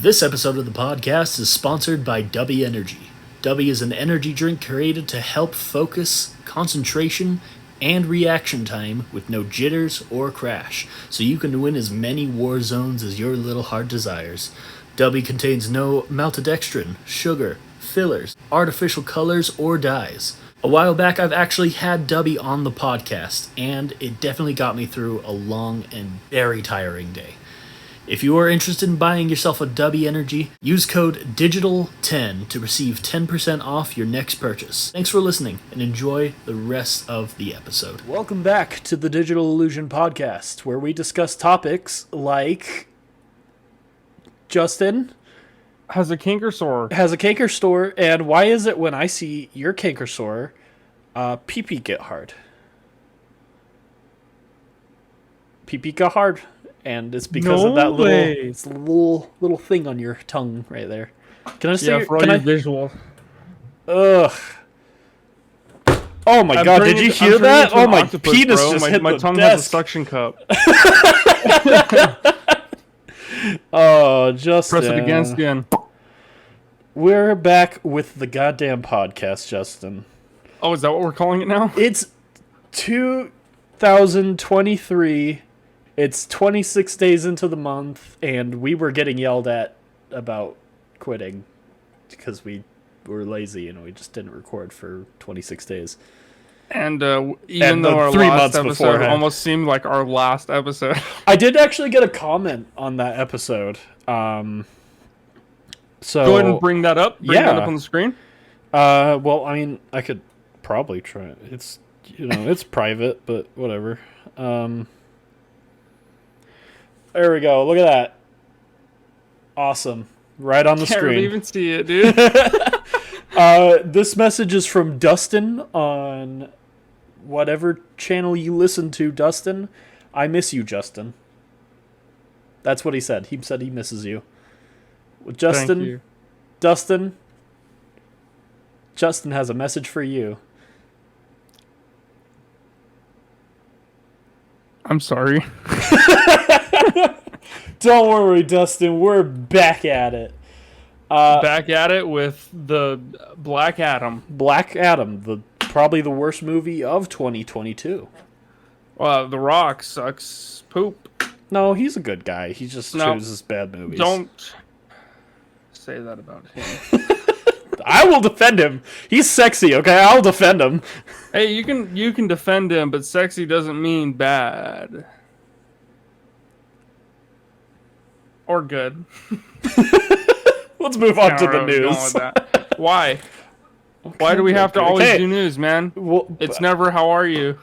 This episode of the podcast is sponsored by Dubby Energy. Dubby is an energy drink created to help focus, concentration, and reaction time with no jitters or crash, so you can win as many war zones as your little heart desires. Dubby contains no maltodextrin, sugar, fillers, artificial colors, or dyes. A while back, I've actually had Dubby on the podcast, and it definitely got me through a long and very tiring day. If you are interested in buying yourself a Dubby Energy, use code DIGITAL10 to receive 10% off your next purchase. Thanks for listening, and enjoy the rest of the episode. Welcome back to the Digital Illusion Podcast, where we discuss topics like... Justin has a canker sore. And why is it when I see your canker sore, pee-pee get hard? Pee-pee got hard. And it's because of that little thing on your tongue right there. Can I see? Yeah, for all your visual. Ugh. Oh my god! Did you hear that? Oh my penis just hit my tongue desk. has a suction cup. Oh, Justin. Press it again. We're back with the goddamn podcast, Justin. Oh, is that what we're calling it now? It's 2023. It's 26 days into the month, and we were getting yelled at about quitting because we were lazy and we just didn't record for 26 days. And even though our last episode almost seemed like our last episode. I did actually get a comment on that episode. So go ahead and bring that up. Bring that up on the screen. Well, I mean, I could probably try it. It's, it's private, but whatever. There we go. Look at that. Awesome. Right on the screen. Can't even see it, dude. This message is from Dustin on whatever channel you listen to, Dustin. I miss you, Justin. That's what he said. He said he misses you. Well, Justin, Thank you. Justin has a message for you. I'm sorry. Don't worry, Dustin. We're back at it. Back at it with the Black Adam. Black Adam, probably the worst movie of 2022. The Rock sucks poop. No, he's a good guy. He just chooses bad movies. Don't say that about him. I will defend him. He's sexy, okay? I'll defend him. Hey, you can defend him, but sexy doesn't mean bad. Or good. Let's move on to the news. Why? Why do we have to always do news, man? Well, it's never how are you?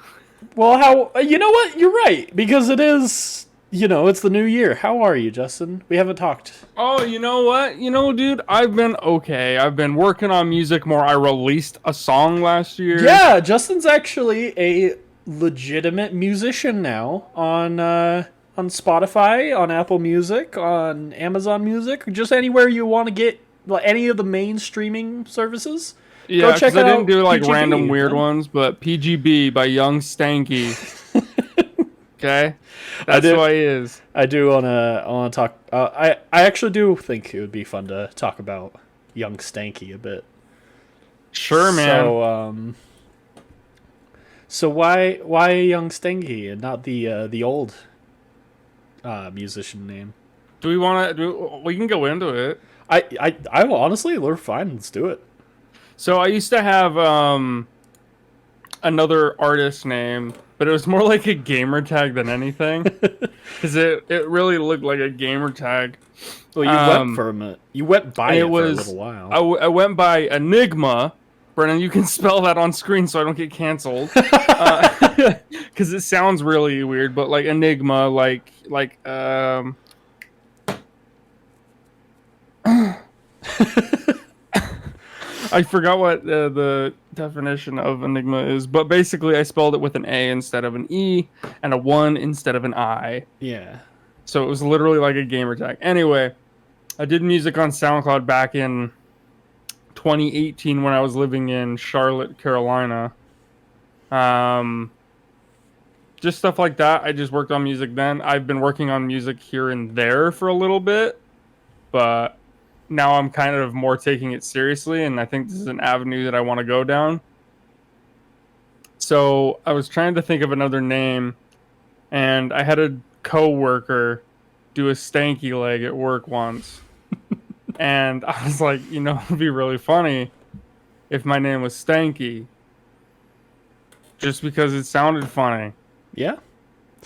Well, you know what? You're right. Because it is, it's the new year. How are you, Justin? We haven't talked. Oh, you know what? Dude, I've been okay. I've been working on music more. I released a song last year. Yeah, Justin's actually a legitimate musician now on Spotify, on Apple Music, on Amazon Music, just anywhere you want to get any of the main streaming services. Yeah, because I didn't do like PGB, random weird ones, but PGB by Young Stanky. Okay, that's who he is. I do want to talk. I actually do think it would be fun to talk about Young Stanky a bit. Sure, man. So why Young Stanky and not the old musician name? Do we want to? We can go into it. I honestly, we're fine. Let's do it. So I used to have another artist name, but it was more like a gamer tag than anything, because it really looked like a gamer tag. Well, you went for a minute. You went by it for a little while. I went by Enigma. Brennan, you can spell that on screen so I don't get canceled, because it sounds really weird. But like Enigma, like I forgot what the definition of Enigma is, but basically I spelled it with an A instead of an E and a 1 instead of an I. Yeah. So it was literally like a gamer tag. Anyway, I did music on SoundCloud back in 2018 when I was living in Charlotte, Carolina. Just stuff like that. I just worked on music then. I've been working on music here and there for a little bit, but now I'm kind of more taking it seriously, and I think this is an avenue that I want to go down. So I was trying to think of another name, and I had a co-worker do a stanky leg at work once. And I was like, you know, it'd be really funny if my name was Stanky. Just because it sounded funny. Yeah.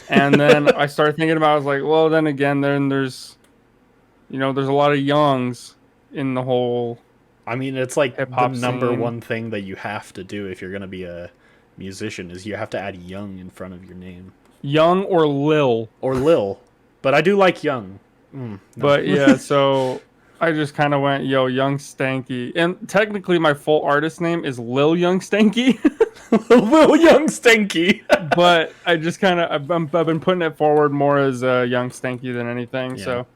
And then I started thinking about it, I was like, well, then again, there's a lot of youngs in the whole I mean, it's like hip-hop the number scene. one thing that you have to do if you're going to be a musician is you have to add young in front of your name. Young or Lil. Or Lil. But I do like young. No. But yeah, so I just kind of went, yo, Young Stanky. And technically my full artist name is Lil Young Stanky. Lil Young Stanky. But I just kind of, I've been putting it forward more as Young Stanky than anything. Yeah. So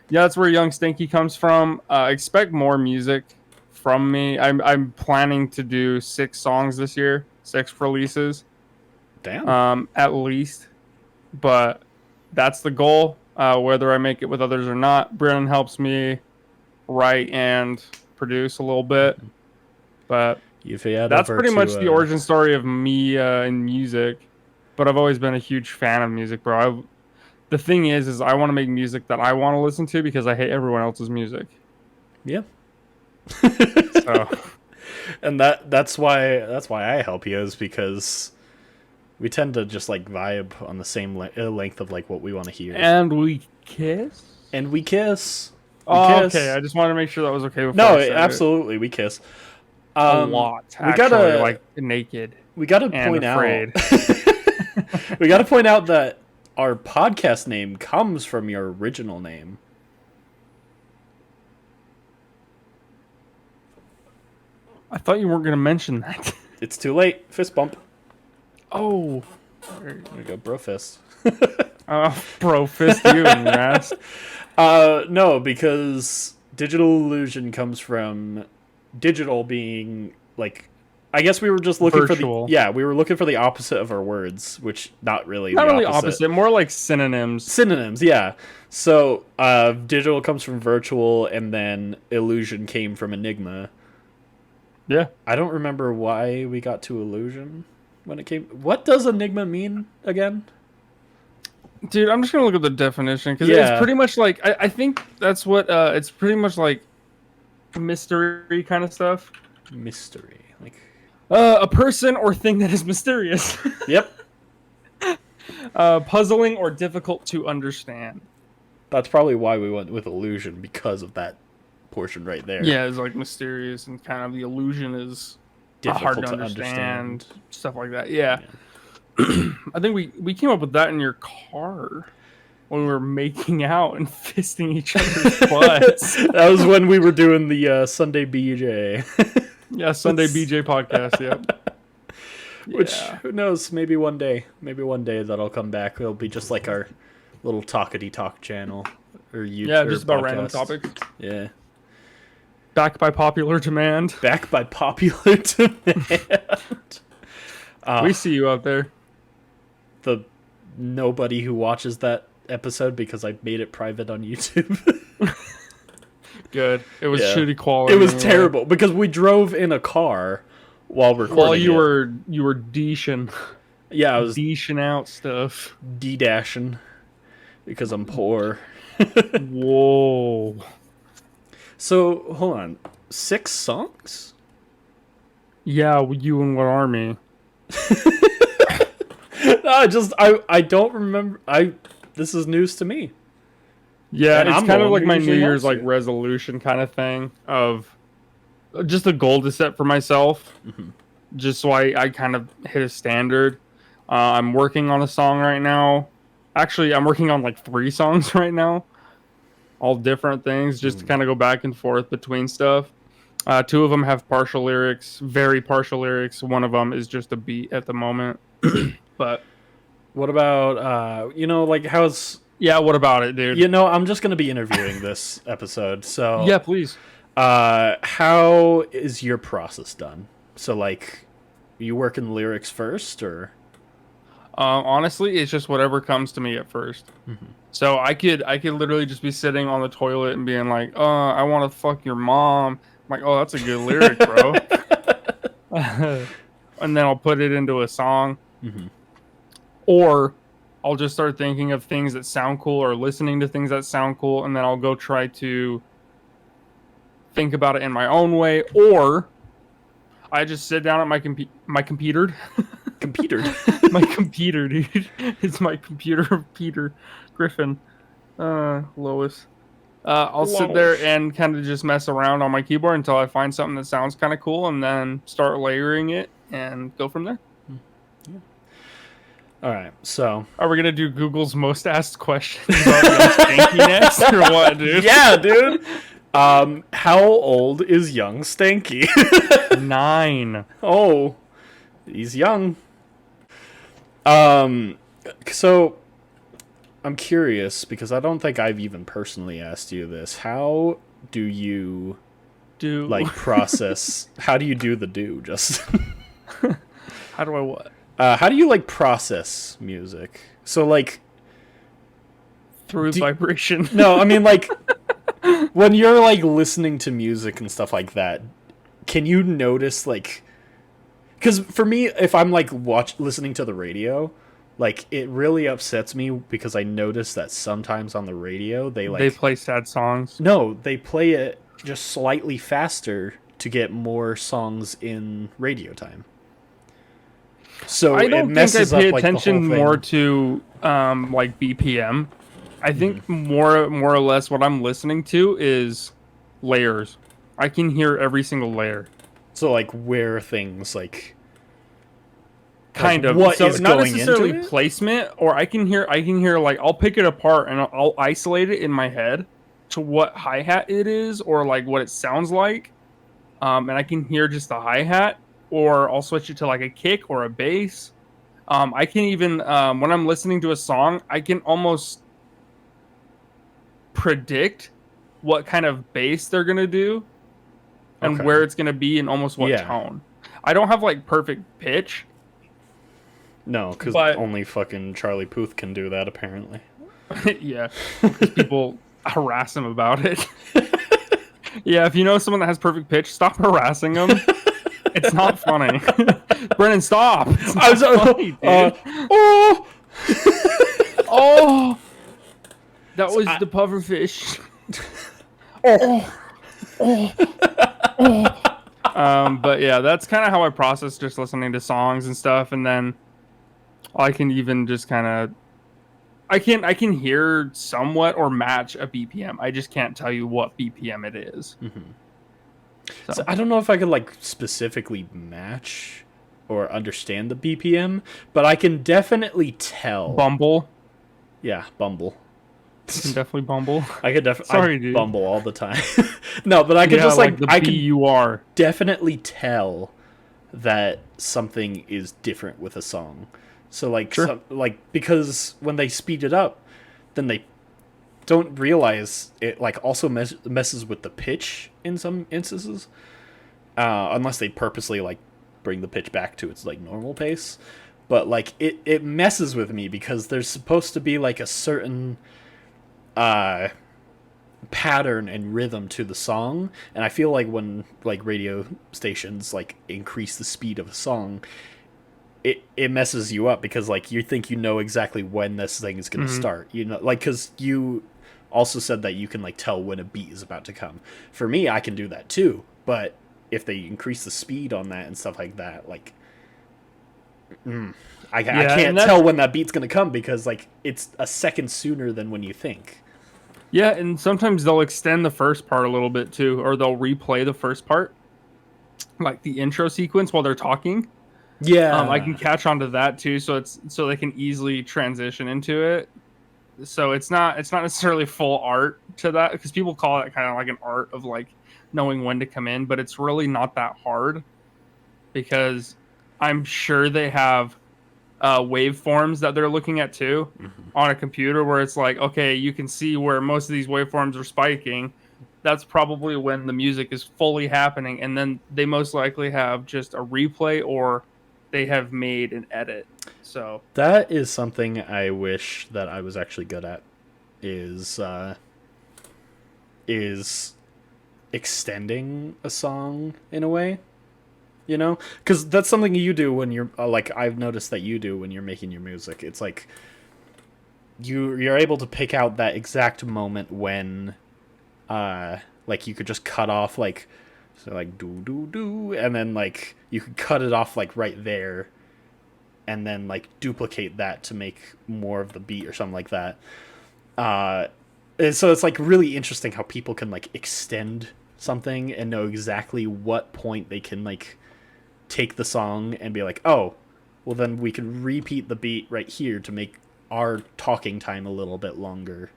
yeah, that's where Young Stanky comes from. Expect more music from me. I'm planning to do 6 songs this year, 6 releases. Damn. At least. But that's the goal. Whether I make it with others or not, Brennan helps me write and produce a little bit. But that's pretty much the origin story of me in music. But I've always been a huge fan of music, bro. The thing is I want to make music that I want to listen to because I hate everyone else's music. Yeah. So. And that's why I help you, is because we tend to just like vibe on the same length of like what we want to hear. And we kiss. We kiss. Okay. I just wanted to make sure that was okay. No, absolutely, we kiss. A lot. Actually, we gotta like naked. We gotta point out. We gotta point out that our podcast name comes from your original name. I thought you weren't gonna mention that. It's too late. Fist bump. Oh. There we go, bro fist. Bro fist you and your ass. No, because digital illusion comes from digital being like, I guess we were just looking virtual. We were looking for the opposite of our words, which not really opposite, more like synonyms. Synonyms, yeah. So digital comes from virtual, and then illusion came from enigma. Yeah. I don't remember why we got to illusion when it came. What does enigma mean again? Dude, I'm just gonna look at the definition because it's pretty much like I think that's what it's pretty much like mystery kind of stuff. Mystery, like a person or thing that is mysterious. Yep. Puzzling or difficult to understand. That's probably why we went with illusion, because of that portion right there. Yeah, it's like mysterious, and kind of the illusion is difficult hard to understand. Stuff like that. Yeah. I think we came up with that in your car when we were making out and fisting each other's butts. That was when we were doing the Sunday BJ. Yeah, Sunday BJ podcast. Yep. Which, who knows? Maybe one day that'll come back. It'll be just like our little talkity talk channel, or YouTube. Yeah, just about podcast. random topics. Yeah. Back by popular demand. Back by popular demand. We see you out there. The nobody who watches that episode, because I made it private on YouTube. Good. It was shitty quality. It was terrible because we drove in a car while recording. While you were deeshing. Yeah, I was deeshing out stuff. D-dashing because I'm poor. Whoa. So hold on, 6 songs? Yeah, you and what army? I don't remember. This is news to me. Yeah, and it's kind of like my New Year's like resolution kind of thing of just a goal to set for myself, just so I kind of hit a standard. I'm working on a song right now. Actually, I'm working on like 3 songs right now. all different things, just to kind of go back and forth between stuff. Two of them have partial lyrics, very partial lyrics. One of them is just a beat at the moment. But what about how's... Yeah, what about it, dude? I'm just gonna be interviewing this episode, so yeah, please. How is your process done? So like, you work in lyrics first, or? Honestly, it's just whatever comes to me at first. So I could literally just be sitting on the toilet and being like, I want to fuck your mom. I'm like, oh, that's a good lyric, bro. And then I'll put it into a song. Or I'll just start thinking of things that sound cool, or listening to things that sound cool, and then I'll go try to think about it in my own way. Or I just sit down at my computer. My computer, dude. It's my computer, Peter Griffin, Lois. I'll sit there and kind of just mess around on my keyboard until I find something that sounds kind of cool, and then start layering it and go from there. All right, so are we gonna do Google's most asked questions about Young Stanky next, or what, dude? Yeah, dude. How old is Young Stanky? 9. Oh, he's young. So I'm curious, because I don't think I've even personally asked you this. How do you process? How do you do the just? How do I what? How do you process music? So like through vibration. No, I mean when you're listening to music and stuff like that, can you notice because for me, if I'm listening to the radio, it really upsets me, because I notice that sometimes on the radio they play sad songs. No, they play it just slightly faster to get more songs in radio time. So I don't think I pay attention more to BPM. I think more or less what I'm listening to is layers. I can hear every single layer. So where things kind of what so is not going necessarily into it? Placement, or I can hear I'll pick it apart and I'll isolate it in my head to what hi-hat it is, or what it sounds like, and I can hear just the hi-hat, or I'll switch it to a kick or a bass. I can even when I'm listening to a song, I can almost predict what kind of bass they're gonna do and where it's gonna be and almost what tone. I don't have perfect pitch. No, because only fucking Charlie Puth can do that, apparently. Yeah, because people harass him about it. Yeah, if you know someone that has perfect pitch, stop harassing them. It's not funny. Brennan, stop. I was funny, dude. Oh, that was the pufferfish. But yeah, that's kind of how I process just listening to songs and stuff, and then I can even just kind of I can hear somewhat or match a BPM. I just can't tell you what BPM it is. So I don't know if I could specifically match or understand the BPM, but I can definitely tell. Bumble. Yeah, Bumble. You can definitely Bumble. I could definitely dude. Bumble all the time. No, but I could just I can definitely tell that something is different with a song. So sure. Because when they speed it up, then they don't realize it also messes with the pitch in some instances, unless they purposely bring the pitch back to its normal pace. But it messes with me, because there's supposed to be a certain pattern and rhythm to the song, and I feel when radio stations increase the speed of a song, it messes you up, because you think you know exactly when this thing is going to start, because you also said that you can tell when a beat is about to come. For me, I can do that too, but if they increase the speed on that and stuff like that, I can't tell when that beat's going to come, because it's a second sooner than when you think. Yeah, and sometimes they'll extend the first part a little bit too, or they'll replay the first part, the intro sequence while they're talking. Yeah, I can catch on to that too, so they can easily transition into it. So it's not necessarily full art to that, because people call it kind of like an art of like knowing when to come in, but it's really not that hard, because I'm sure they have waveforms that they're looking at too on a computer, where it's like, okay, you can see where most of these waveforms are spiking. That's probably when the music is fully happening, and then they most likely have just a replay, or they have made an edit. So that is something I wish that I was actually good at, is extending a song in a way, you know, because that's something you do when you're like, I've noticed that you do when you're making your music. It's like you're able to pick out that exact moment when like you could just cut off, like, so like do do do, and then like you could cut it off like right there, and then like duplicate that to make more of the beat or something like that. And so it's like really interesting how people can like extend something and know exactly what point they can like take the song and be like, oh, well then we can repeat the beat right here to make our talking time a little bit longer.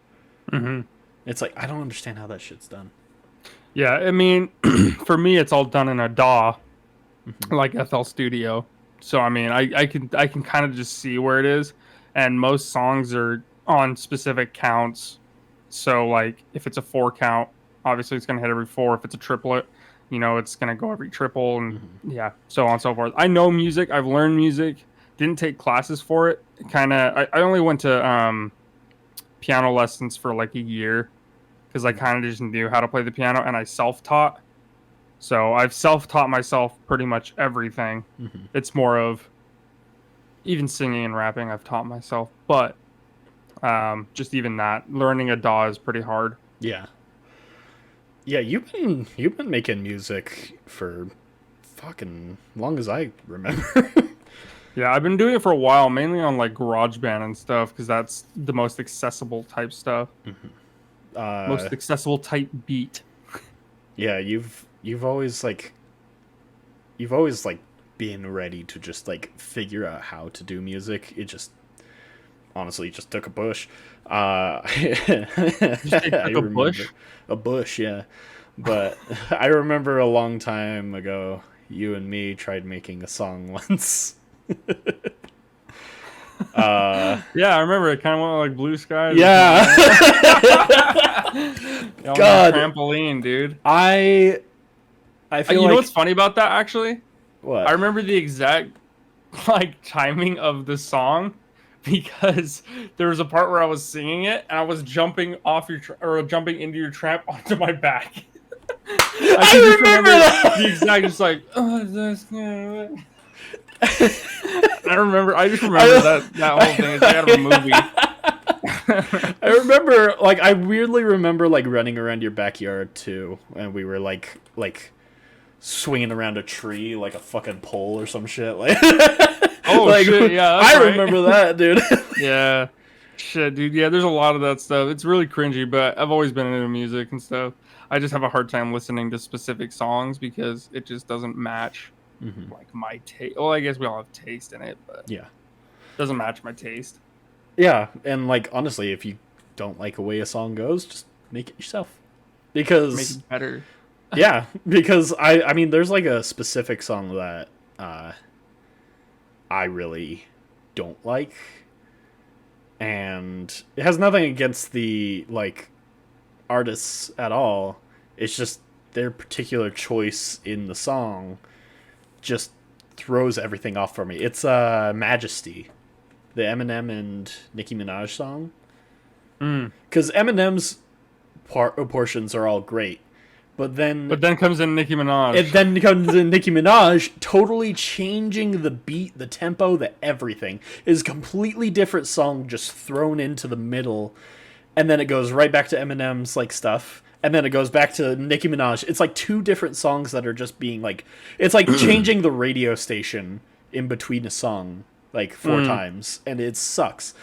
Mm-hmm. It's like, I don't understand how that shit's done. Yeah, I mean, for me, it's all done in a DAW, like FL Studio. So I mean, I can kind of just see where it is, and most songs are on specific counts. So like, if it's a 4 count, obviously it's gonna hit every 4. If it's a triplet, you know, it's gonna go every triple, and yeah, so on and so forth. I know music. I've learned music. Didn't take classes for it. I only went to piano lessons for like a year, because I kind of just knew how to play the piano, and I self-taught. So I've self-taught myself pretty much everything. It's more of, even singing and rapping I've taught myself, but just even that, learning a DAW is pretty hard. Yeah. Yeah, you've been making music for fucking long as I remember. Yeah, I've been doing it for a while, mainly on like GarageBand and stuff, because that's the most accessible type stuff. Most accessible type beat. Yeah, you've always been ready to just like figure out how to do music. It just honestly just took a push. A bush, yeah. But I remember a long time ago, you and me tried making a song once. Yeah, I remember it kind of went like Blue Sky. Yeah. God, trampoline, dude. I feel you know what's funny about that, actually? What? I remember the exact like timing of the song, because there was a part where I was singing it and I was jumping off jumping into your tramp onto my back. I remember that. The exact, just like, oh, that's I just remember that whole thing. It's like out of a movie. I remember, like, I weirdly remember like running around your backyard too, and we were like swinging around a tree like a fucking pole or some shit. Like, oh like, shit, yeah, I remember that, dude. Yeah, shit, dude. Yeah, there's a lot of that stuff. It's really cringy, but I've always been into music and stuff. I just have a hard time listening to specific songs because it just doesn't match like my taste. Well, I guess we all have taste in it, but yeah, it doesn't match my taste. Yeah, and like honestly, if you don't like the way a song goes, just make it yourself, because make it better. Yeah, because I mean, there's like a specific song that I really don't like, and it has nothing against the like artists at all. It's just their particular choice in the song just throws everything off for me. It's Majesty, the Eminem and Nicki Minaj song. Because Eminem's portions are all great, but then comes in Nicki Minaj. It then comes in Nicki Minaj, totally changing the beat, the tempo, the everything. Is a completely different song just thrown into the middle, and then it goes right back to Eminem's like stuff, and then it goes back to Nicki Minaj. It's like two different songs that are just being like, it's like changing the radio station in between a song like 4 times, and it sucks.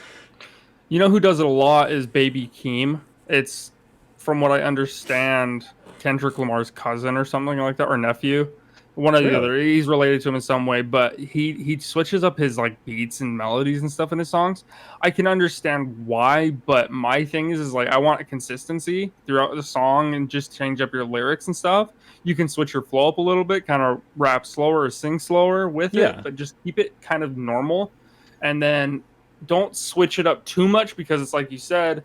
You know who does it a lot is Baby Keem. It's, from what I understand, Kendrick Lamar's cousin or something like that, or nephew. One or the Really? other. He's related to him in some way, but he switches up his like beats and melodies and stuff in his songs. I can understand why, but my thing is like I want a consistency throughout the song and just change up your lyrics and stuff. You can switch your flow up a little bit, kind of rap slower or sing slower with Yeah. it, but just keep it kind of normal. And then don't switch it up too much because it's like you said,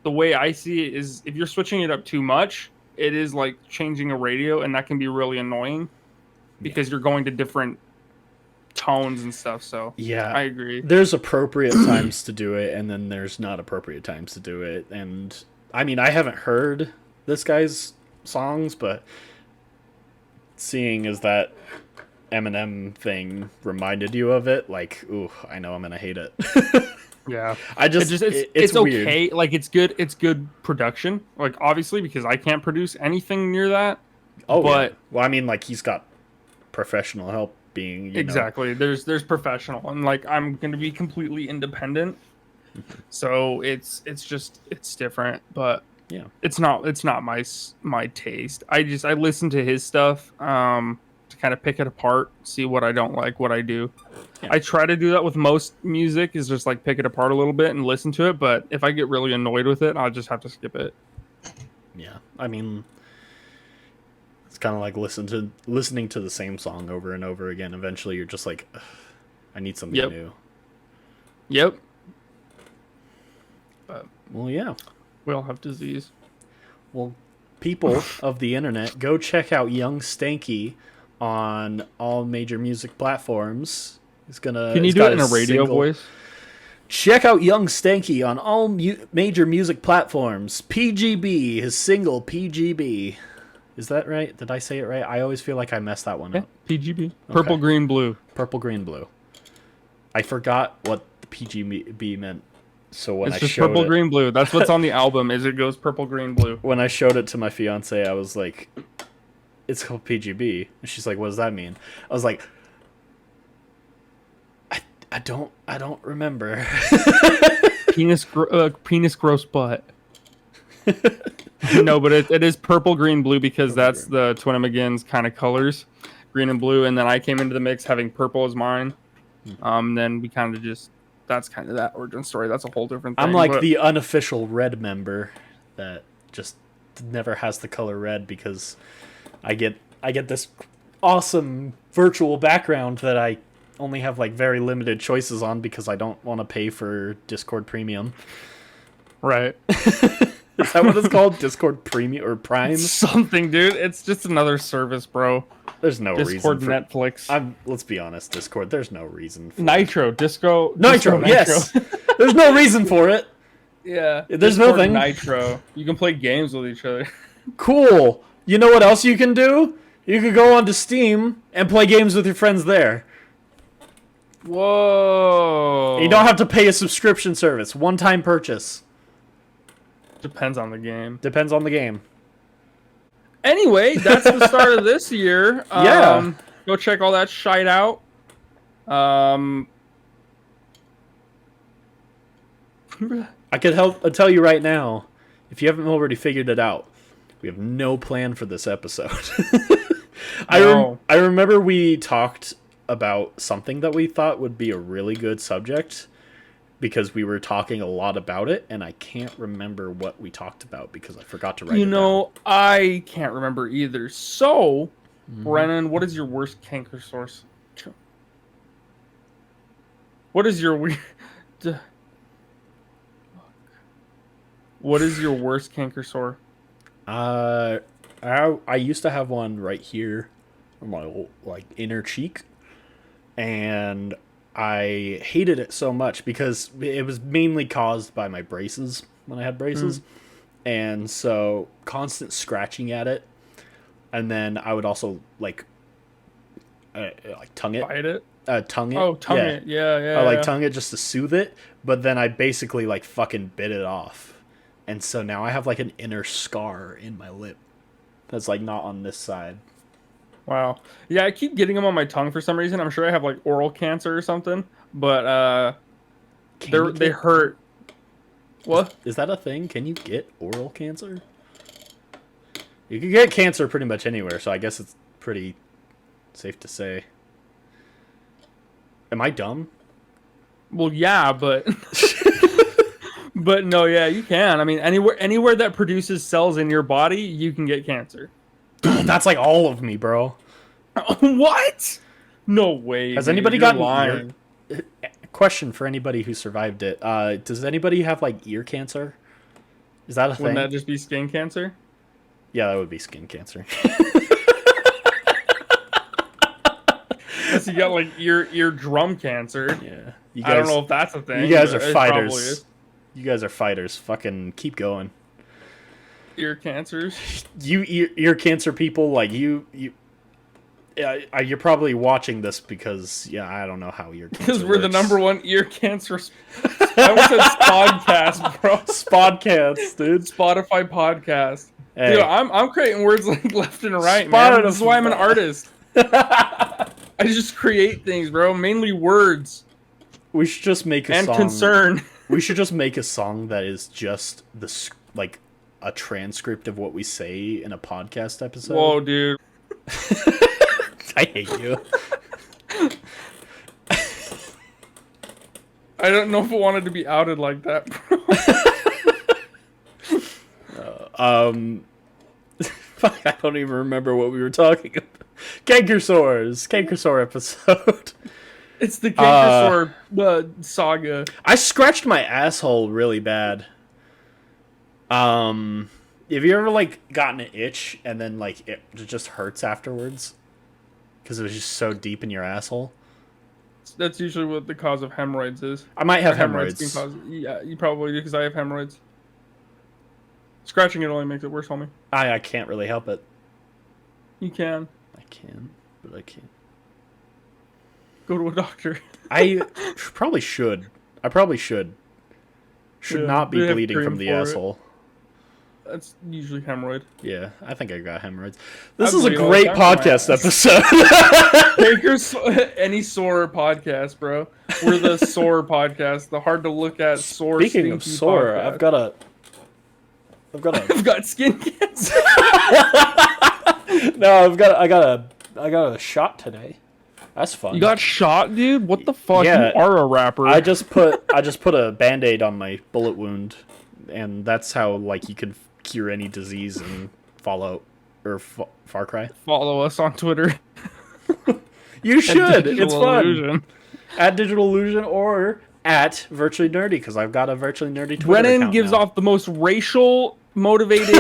the way I see it is if you're switching it up too much, it is like changing a radio and that can be really annoying because you're going to different tones and stuff. So Yeah, I agree. there's appropriate times to do it, and then there's not appropriate times to do it. And I mean, I haven't heard this guy's songs, but seeing as that Eminem thing reminded you of it, like, ooh, I know I'm gonna hate it. Yeah, I just, it's weird. okay. Like it's good production. Like obviously because I can't produce anything near that. Oh, but yeah. Well, I mean, like he's got professional help being you know. exactly. There's professional and like I'm gonna be completely independent. So it's different, but Yeah. it's not my taste. I listen to his stuff to kind of pick it apart, see what I don't like, what I do. Yeah. I try to do that with most music is just like pick it apart a little bit and listen to it, but if I get really annoyed with it, I'll just have to skip it. Yeah, I mean, it's kind of like listening to the same song over and over again. Eventually, you're just like, ugh, I need something Yep. new. Yep. But Well, yeah. we all have disease. Well, people of the internet, go check out Young Stanky on all major music platforms. Can you do it in a radio voice? Check out Young Stanky on all major music platforms. PGB, his single PGB. Is that right? Did I say it right? I always feel like I messed that one Yeah, up. PGB. Purple, Okay. green, blue. Purple, green, blue. I forgot what the PGB meant. So when It's I just showed purple, it, green, blue. That's what's on the album. Is it goes purple, green, blue. when I showed it to my fiance, I was like, "It's called PGB," and she's like, "What does that mean?" I was like, "I don't remember." Penis, gross butt. No, but it is purple, green, blue because that's the Twin and McGinn's kind of colors, green and blue. And then I came into the mix having purple as mine. Then we kind of just that's kind of that origin story. That's a whole different thing. I'm like but the unofficial red member that just never has the color red because I get this awesome virtual background that I only have like very limited choices on because I don't want to pay for Discord Premium. right. Is that what it's called? Discord Premium or Prime? Something, dude. It's just another service, bro. There's no Discord, reason for Netflix, let's be honest, Discord, there's no reason for Nitro, Disco, Nitro, yes. There's no reason for it. Yeah. There's Discord, nothing. Nitro. You can play games with each other. Cool. You know what else you can do? You could go onto Steam and play games with your friends there. Whoa. You don't have to pay a subscription service. One-time purchase. Depends on the game. Depends on the game. Anyway, that's the start of this year. Yeah. Go check all that shite out. I could tell you right now, if you haven't already figured it out, we have no plan for this episode. No. I remember we talked about something that we thought would be a really good subject because we were talking a lot about it, and I can't remember what we talked about because I forgot to write it down. I can't remember either. So, Brennan, what is your worst canker source? What is your weird... What is your worst canker sore? I used to have one right here on my like inner cheek, and I hated it so much because it was mainly caused by my braces when I had braces, and so constant scratching at it, and then I would also like tongue it, Bite it? tongue it. Oh, tongue it. Yeah. I like tongue it just to soothe it, but then I basically like fucking bit it off. And so now I have like an inner scar in my lip that's like not on this side. Wow. Yeah, I keep getting them on my tongue for some reason. I'm sure I have like oral cancer or something, but they hurt. What? Is that a thing? Can you get oral cancer? You can get cancer pretty much anywhere, so I guess it's pretty Safe to say. Am I dumb? Well, yeah, but but no, yeah, you can. I mean, anywhere that produces cells in your body, you can get cancer. That's like all of me, bro. What? No way. Has dude, anybody you're gotten lying? Question for anybody who survived it. Does anybody have like ear cancer? Is that a thing? Wouldn't that just be skin cancer? Yeah, that would be skin cancer. Unless you got like eardrum cancer. Yeah. I don't know if that's a thing. You guys are but it probably fighters. is. You guys are fighters. Fucking keep going. Ear cancers. You ear cancer people, like you. You're probably watching this because I don't know how ear cancer. Because we're the works. #1 ear cancer. I almost said Spodcast, bro. Spodcast, dude. Spotify podcast. Hey. Dude, I'm creating words like left and right, man. This is why I'm an artist. I just create things, bro. Mainly words We should just make a and song. concern. We should just make a song that is just like a transcript of what we say in a podcast episode. Whoa, dude. I hate you. I don't know if I wanted to be outed like that, bro. Fuck, I don't even remember what we were talking about. Cankersore episode. It's the Cankersaur saga. I scratched my asshole really bad. Have you ever like gotten an itch and then like it just hurts afterwards because it was just so deep in your asshole? That's usually what the cause of hemorrhoids is. I might have Or hemorrhoids. can cause, yeah, you probably do because I have hemorrhoids. Scratching it only makes it worse, homie. I can't really help it. You can I can, but I can't. go to a doctor. I probably should. I probably should. Should Yeah, not be they have bleeding cream from the for it. asshole. That's usually hemorrhoid. Yeah, I think I got hemorrhoids. This I is a bleed all the great time from my podcast ass. episode. Baker's any sore podcast, bro. We're the sore podcast, the hard to look at sore. Speaking of stinky sore, podcast. I've got a I've got skin cancer. no, I got a shot today. That's fun. You got shot, dude? What the fuck? Yeah. You are a rapper. I just put a band-aid on my bullet wound, and that's how like you can cure any disease in Fallout or Far Cry. follow us on Twitter. You should. Digital It's fun. Illusion. At Digital Illusion or at Virtually Nerdy, because I've got a Virtually Nerdy Twitter Brennan account gives now. off the most racial, motivated,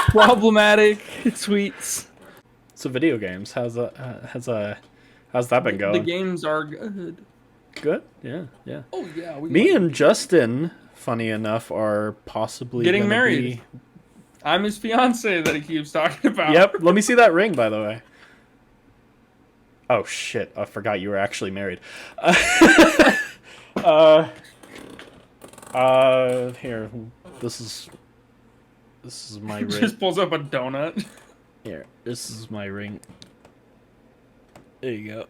problematic tweets. So video games, how's that been The going? games are good. Good. Yeah. Oh yeah, Me and Justin, funny enough, are possibly Getting gonna married. I'm his fiance that he keeps talking about. Yep. Let me see that ring, by the way. Oh shit! I forgot you were actually married. Here. This is my ring. Just pulls up a donut. Here. This is my ring. There you go.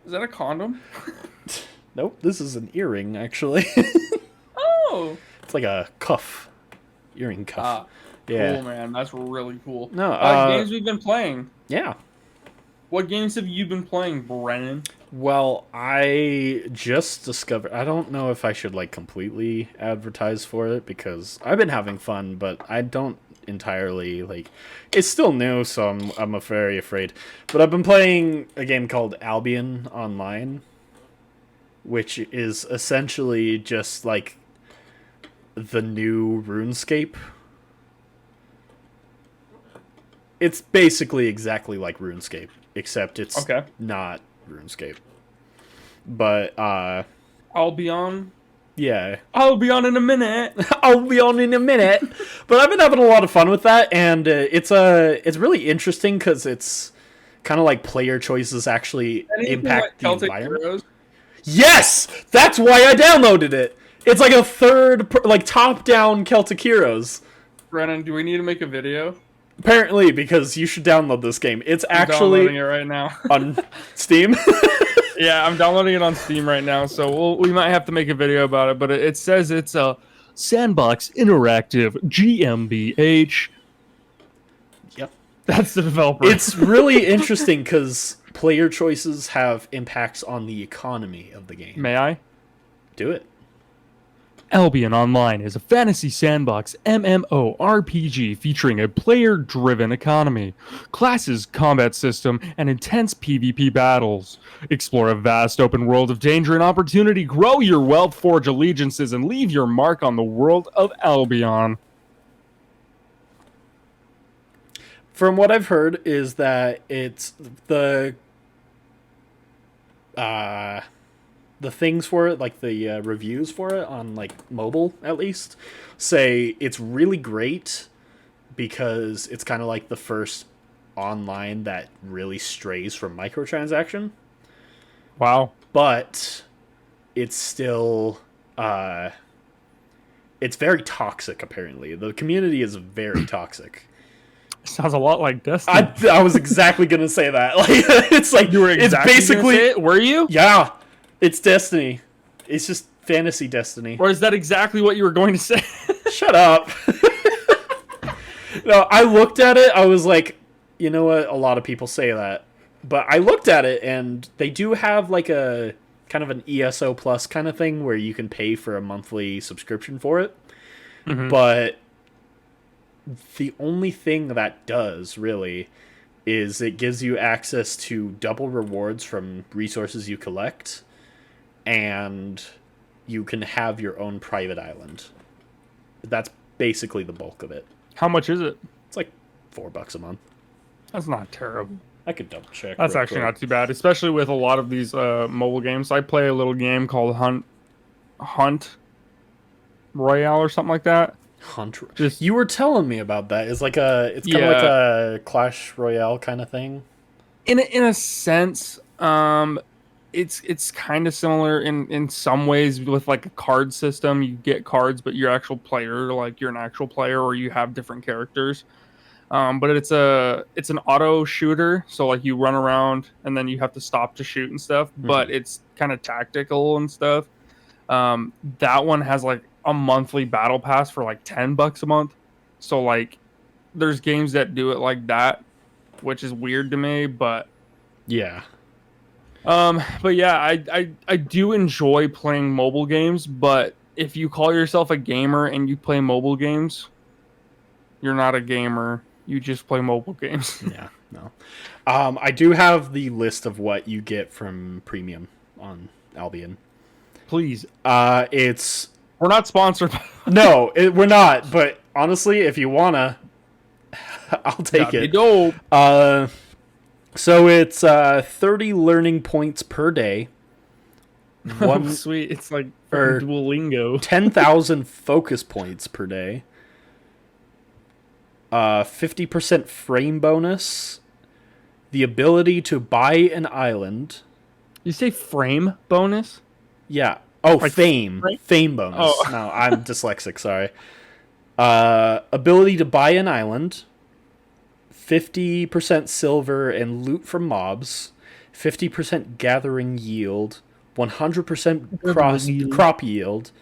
Is that a condom? Nope. This is an earring, actually. Oh. It's like a cuff, earring cuff. Ah, Yeah. cool, man. That's really cool. No, Games we've been playing. Yeah. What games have you been playing, Brennan? Well, I just discovered. I don't know if I should like completely advertise for it because I've been having fun, but I don't entirely like. It's still new, so I'm very afraid. But I've been playing a game called Albion Online, which is essentially just like the new RuneScape. It's basically exactly like RuneScape, except it's Okay. not RuneScape. But I'll be on. yeah, I'll be on in a minute. I'll be on in a minute. But I've been having a lot of fun with that, and it's really interesting because it's kind of like player choices actually Anything impact like the Celtic environment. Heroes? Yes, that's why I downloaded it. It's like a top-down Celtic Heroes. Brennan, do we need to make a video? Apparently, because you should download this game. It's I'm downloading actually it right now. on Steam. Yeah, I'm downloading it on Steam right now, so we might have to make a video about it. But it says it's a Sandbox Interactive GmbH. Yep. That's the developer. It's really interesting because player choices have impacts on the economy of the game. May I? Do it. Albion Online is a fantasy sandbox MMORPG featuring a player-driven economy, classes, combat system, and intense PvP battles. Explore a vast open world of danger and opportunity, grow your wealth, forge allegiances, and leave your mark on the world of Albion. From what I've heard is that it's the things for it, like the reviews for it on like mobile at least, say it's really great because it's kind of like the first online that really strays from microtransaction. Wow. But it's still it's very toxic. Apparently, the community is very toxic. Sounds a lot like Destiny. I was exactly gonna say that. Like it's like You were exactly it's basically gonna say it? Were you? Yeah, it's Destiny. It's just fantasy Destiny. Or is that exactly what you were going to say? Shut up. No, I looked at it. I was like, you know what? A lot of people say that, but I looked at it, and they do have like a kind of an ESO Plus kind of thing where you can pay for a monthly subscription for it. Mm-hmm. But the only thing that does really is it gives you access to double rewards from resources you collect, and you can have your own private island. That's basically the bulk of it. How much is it? It's like $4 a month. That's not terrible. I could double check. That's real actually quick. not too bad, especially with a lot of these mobile games. I play a little game called Hunt Royale or something like that. Hunt. Just You were telling me about that. It's like it's kind of like a Clash Royale kind of thing. in a sense, it's kind of similar in some ways with like a card system. You get cards, but you're actual player, like you're an actual player, or you have different characters. But it's an auto shooter, so like you run around and then you have to stop to shoot and stuff. Mm-hmm. But it's kind of tactical and stuff. That one has like a monthly battle pass for like $10 a month. So like, there's games that do it like that, which is weird to me. But yeah, I do enjoy playing mobile games. But if you call yourself a gamer and you play mobile games, you're not a gamer. You just play mobile games. Yeah, no. I do have the list of what you get from Premium on Albion. Please. It's... We're not sponsored. No, we're not. But honestly, if you wanna, I'll take it. Dope. So it's 30 learning points per day. One sweet. It's like or Duolingo. 10,000 focus points per day. 50% frame bonus. The ability to buy an island. You say frame bonus? Yeah. Oh, Like fame. frame? Fame bonus. Oh. No, I'm dyslexic, sorry. Ability to buy an island. 50% silver and loot from mobs. 50% gathering yield. 100% crop yield.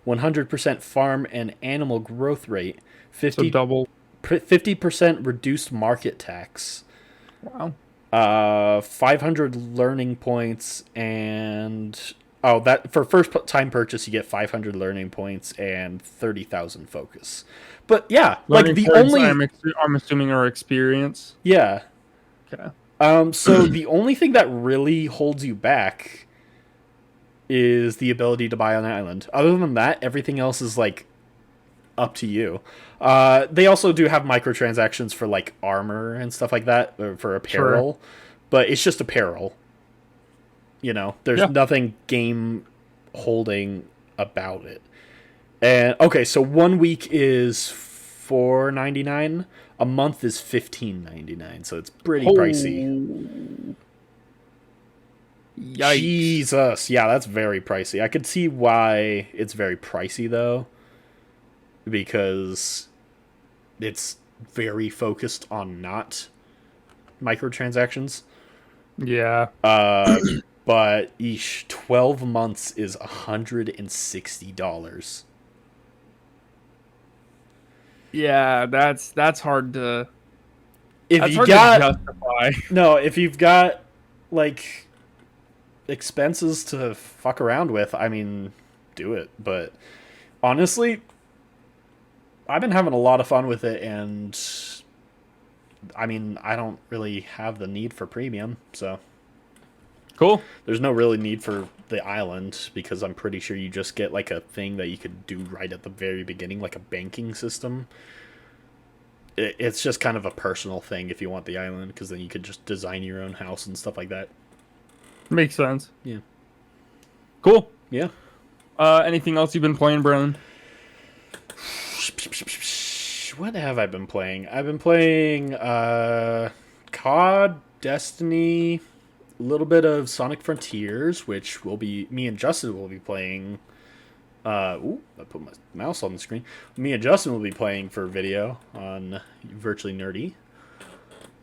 100% farm and animal growth rate. So double. 50% reduced market tax. Wow. 500 learning points, and that for first time purchase you get 500 learning points and 30,000 focus. But yeah, Learning like the points, only I'm assuming are experience. yeah. Okay. So the only thing that really holds you back is the ability to buy an island. Other than that, everything else is like up to you. They also do have microtransactions for like armor and stuff like that, or for apparel, but it's just apparel. You know, there's nothing game holding about it. And okay, so 1 week is $4.99, a month is $15.99, so it's pretty pricey. Yikes. Jesus, yeah, that's very pricey. I could see why it's very pricey though, because it's very focused on not microtransactions. Yeah. But 12 months is $160. Yeah, that's hard to if That's you hard got to justify. no, if you've got like expenses to fuck around with, I mean, do it. But honestly, I've been having a lot of fun with it, and I mean, I don't really have the need for premium, so Cool. there's no really need for the island because I'm pretty sure you just get like a thing that you could do right at the very beginning, like a banking system. It's just kind of a personal thing if you want the island, because then you could just design your own house and stuff like that. Makes sense. Yeah. Cool. Yeah. Anything else you've been playing, Brennan? What have I been playing? I've been playing COD, Destiny, a little bit of Sonic Frontiers, which will be me and Justin will be playing. I put my mouse on the screen. Me and Justin will be playing for video on Virtually Nerdy.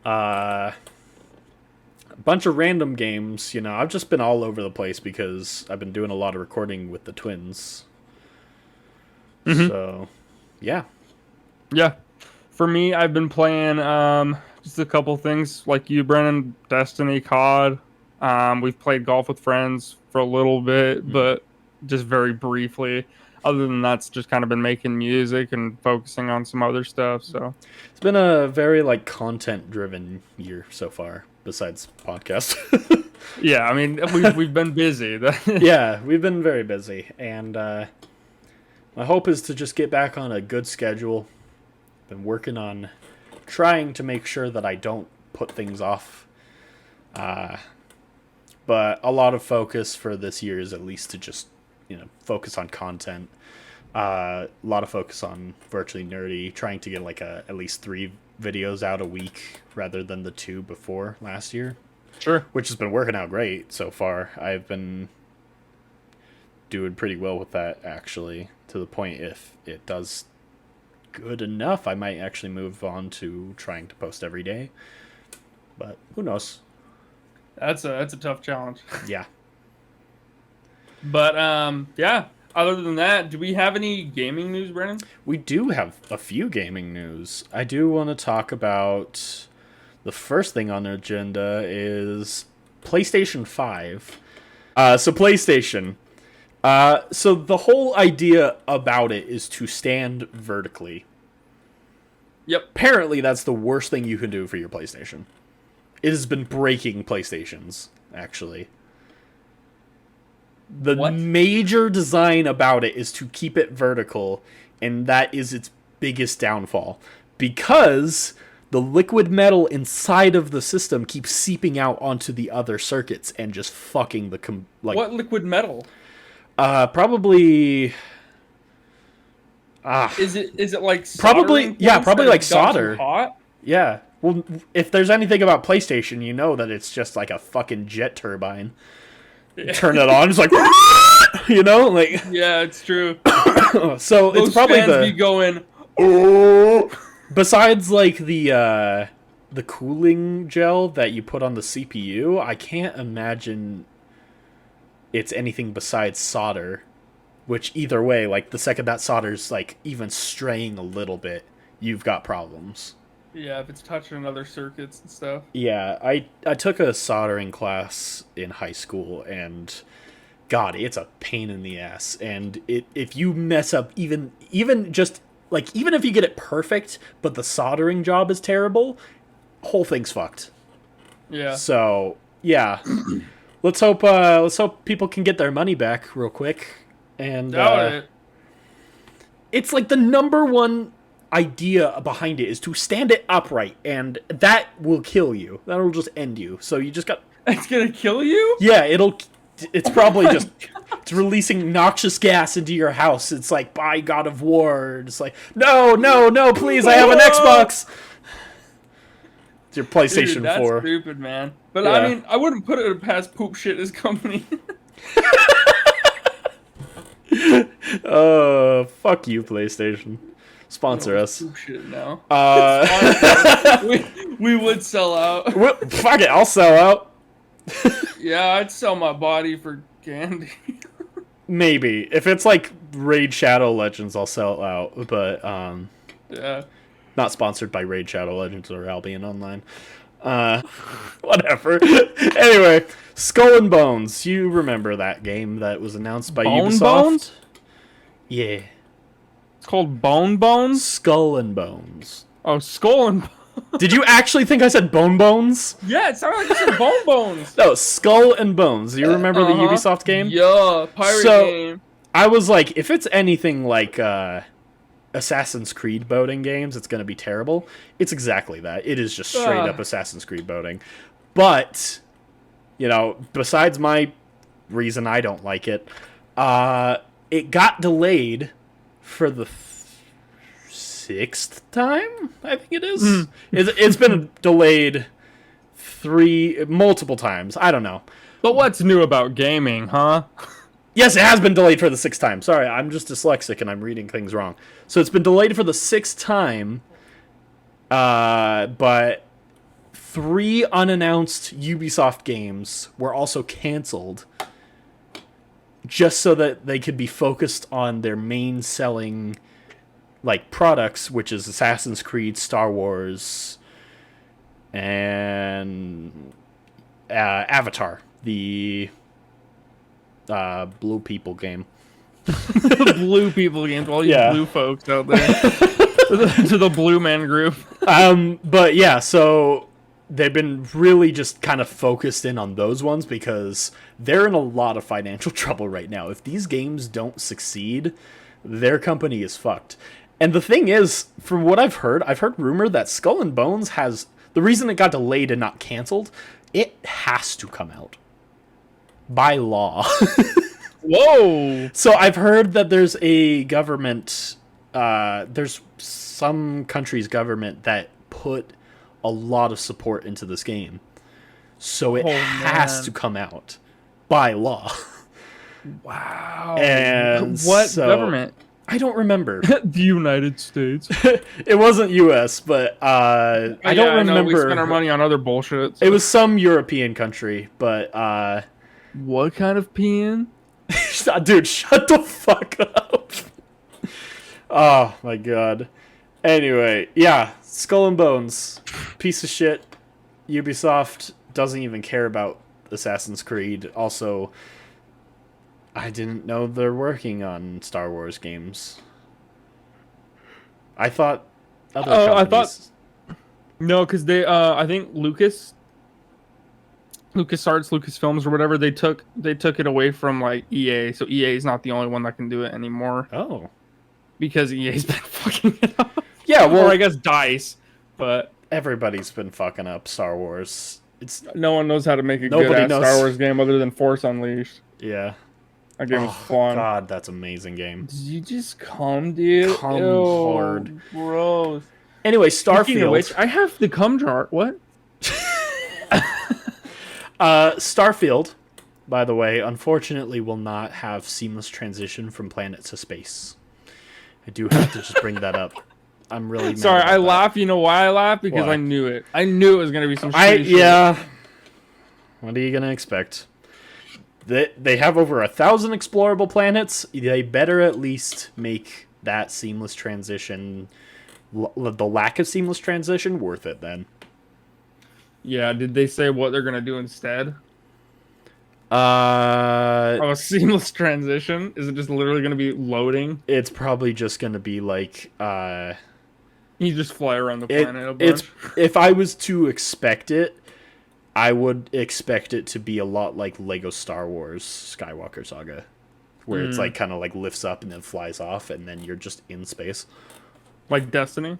A bunch of random games. You know, I've just been all over the place because I've been doing a lot of recording with the twins. Mhm. So, yeah. Yeah. For me, I've been playing just a couple things like you, Brennan. Destiny, COD. We've played golf with friends for a little bit, but just very briefly. Other than that's just kind of been making music and focusing on some other stuff. So It's been a very like content driven year so far, besides podcast. yeah, I mean we've been busy. Yeah, we've been very busy, and my hope is to just get back on a good schedule. Been working on trying to make sure that I don't put things off. But a lot of focus for this year is at least to just, focus on content. A lot of focus on Virtually Nerdy, trying to get like at least 3 videos out a week rather than the 2 before last year. Sure. Which has been working out great so far. I've been doing pretty well with that, actually, to the point if it does good enough, I might actually move on to trying to post every day. But who knows? That's a tough challenge. Yeah. But yeah. Other than that, do we have any gaming news, Brennan? We do have a few gaming news. I do want to talk about the first thing on the agenda is PlayStation 5. So PlayStation. So the whole idea about it is to stand vertically. Yep. Apparently, that's the worst thing you can do for your PlayStation. It has been breaking PlayStations, actually. The major design about it is to keep it vertical, and that is its biggest downfall. Because the liquid metal inside of the system keeps seeping out onto the other circuits and just fucking the... What liquid metal? Probably... Is it like probably like solder. Hot? Yeah. Well, if there's anything about PlayStation, you know that it's just like a fucking jet turbine. Yeah. Turn it on, it's like, like. Yeah, it's true. So those it's probably fans be going. Besides, like the cooling gel that you put on the CPU, I can't imagine it's anything besides solder. Which either way, like the second that solder's like even straying a little bit, you've got problems. Yeah, if it's touching other circuits and stuff. Yeah, I took a soldering class in high school, and God, it's a pain in the ass. And if you mess up even just like even if you get it perfect, but the soldering job is terrible, whole thing's fucked. Yeah. So yeah, let's hope people can get their money back real quick. And it's like the number one idea behind it is to stand it upright, and that will kill you. That'll just end you. So you just got... It's gonna kill you? Yeah, it's probably just... It's releasing noxious gas into your house. It's like, by God of War. It's like, no, please, I have an Xbox! It's your PlayStation Dude, that's 4. Stupid, man. But Yeah. I mean, I wouldn't put it past Poop Shit as company. Fuck you, PlayStation. Sponsor us. Poop Shit now. Uh... we would sell out. Fuck it, I'll sell out. Yeah, I'd sell my body for candy. Maybe. If it's like Raid Shadow Legends, I'll sell out. But, Yeah. Not sponsored by Raid Shadow Legends or Albion Online. Whatever. Anyway, Skull and Bones. You remember that game that was announced by Ubisoft? Bones? Yeah. It's called Bone Bones? Skull and Bones. Oh, Skull and Bones. Did you actually think I said Bone Bones? Yeah, it sounded like you said Bone Bones. No, Skull and Bones. Do you remember the Ubisoft game? Yeah, pirate game. I was like, if it's anything like Assassin's Creed boating games, it's going to be terrible. It's exactly that. It is just straight up Assassin's Creed boating. But, you know, besides my reason I don't like it, it got delayed for the sixth time, I think it is. It's been delayed multiple times. I don't know. But what's new about gaming, huh? Yes, it has been delayed for the sixth time. Sorry, I'm just dyslexic and I'm reading things wrong. So it's been delayed for the sixth time, but 3 unannounced Ubisoft games were also canceled just so that they could be focused on their main selling products, which is Assassin's Creed, Star Wars, and Avatar, the blue people game. Blue people games, all you blue folks out there. to the Blue Man Group. But yeah, so they've been really just kind of focused in on those ones because they're in a lot of financial trouble right now. If these games don't succeed, their company is fucked. And the thing is, from what I've heard rumor that Skull and Bones has... The reason it got delayed and not canceled, it has to come out. By law. Whoa! So I've heard that there's a government... there's some country's government that put a lot of support into this game. So it has to come out. By law. Wow. And what government? I don't remember. The United States. It wasn't U.S., but I don't remember. We spent our money on other bullshit. So. It was some European country, but what kind of peeing? Dude, shut the fuck up. Oh my god. Anyway, yeah, Skull and Bones, piece of shit. Ubisoft doesn't even care about Assassin's Creed. Also, I didn't know they're working on Star Wars games. I thought other companies... No, because they, I think LucasArts, Lucasfilms, or whatever, they took it away from EA. So EA is not the only one that can do it anymore. Oh, because EA's been fucking it up. Yeah, well, or I guess DICE, but everybody's been fucking up Star Wars. No one knows how to make a good Star Wars game other than Force Unleashed. Yeah. That game was fun. God, that's an amazing game. Did you just come, dude? Come hard. Gross. Anyway, Starfield. Which, I have the cum jar. What? Starfield, by the way, unfortunately will not have seamless transition from planet to space. I do have to just bring that up. I'm really mad sorry. about I that. laugh. You know why I laugh? Because Why? I knew it. I knew it was gonna be some shit. Yeah. What are you gonna expect? They have over 1,000 explorable planets. They better at least make that seamless transition, the lack of seamless transition, worth it then. Yeah, did they say what they're gonna do instead? Of a seamless transition? Is it just literally gonna be loading? It's probably just gonna be you just fly around the planet a bunch. It's if I was to expect it, I would expect it to be a lot like Lego Star Wars Skywalker Saga, where it's kind of lifts up and then flies off, and then you're just in space. Like Destiny?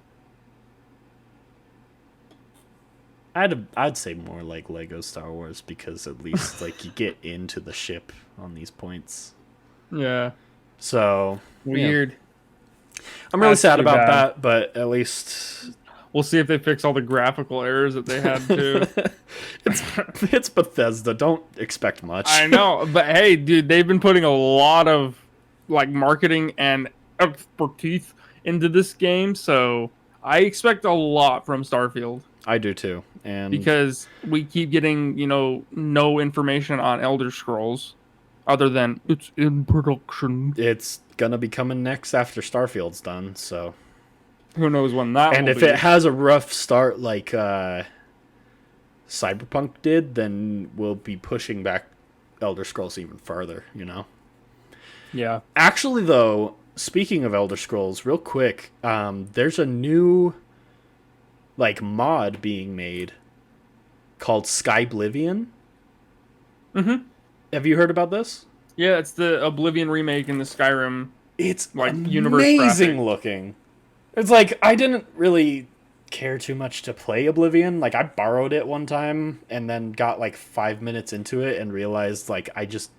I'd say more like Lego Star Wars, because at least you get into the ship on these points. Yeah. So weird. Yeah. I'm really sad about that, but at least we'll see if they fix all the graphical errors that they had too. It's Bethesda. Don't expect much. I know, but hey, dude, they've been putting a lot of marketing and expertise into this game, so I expect a lot from Starfield. I do too, and because we keep getting no information on Elder Scrolls, other than it's in production. It's gonna be coming next after Starfield's done, so Who knows when that and will if be. it has a rough start like Cyberpunk did, then we'll be pushing back Elder Scrolls even further, you know? Yeah. Actually, though, speaking of Elder Scrolls, real quick, there's a new like mod being made called Skyblivion. Mm-hmm. Have you heard about this? Yeah, it's the Oblivion remake in the Skyrim. It's like amazing looking. It's like I didn't really care too much to play Oblivion. Like I borrowed it one time and then got like 5 minutes into it and realized like I just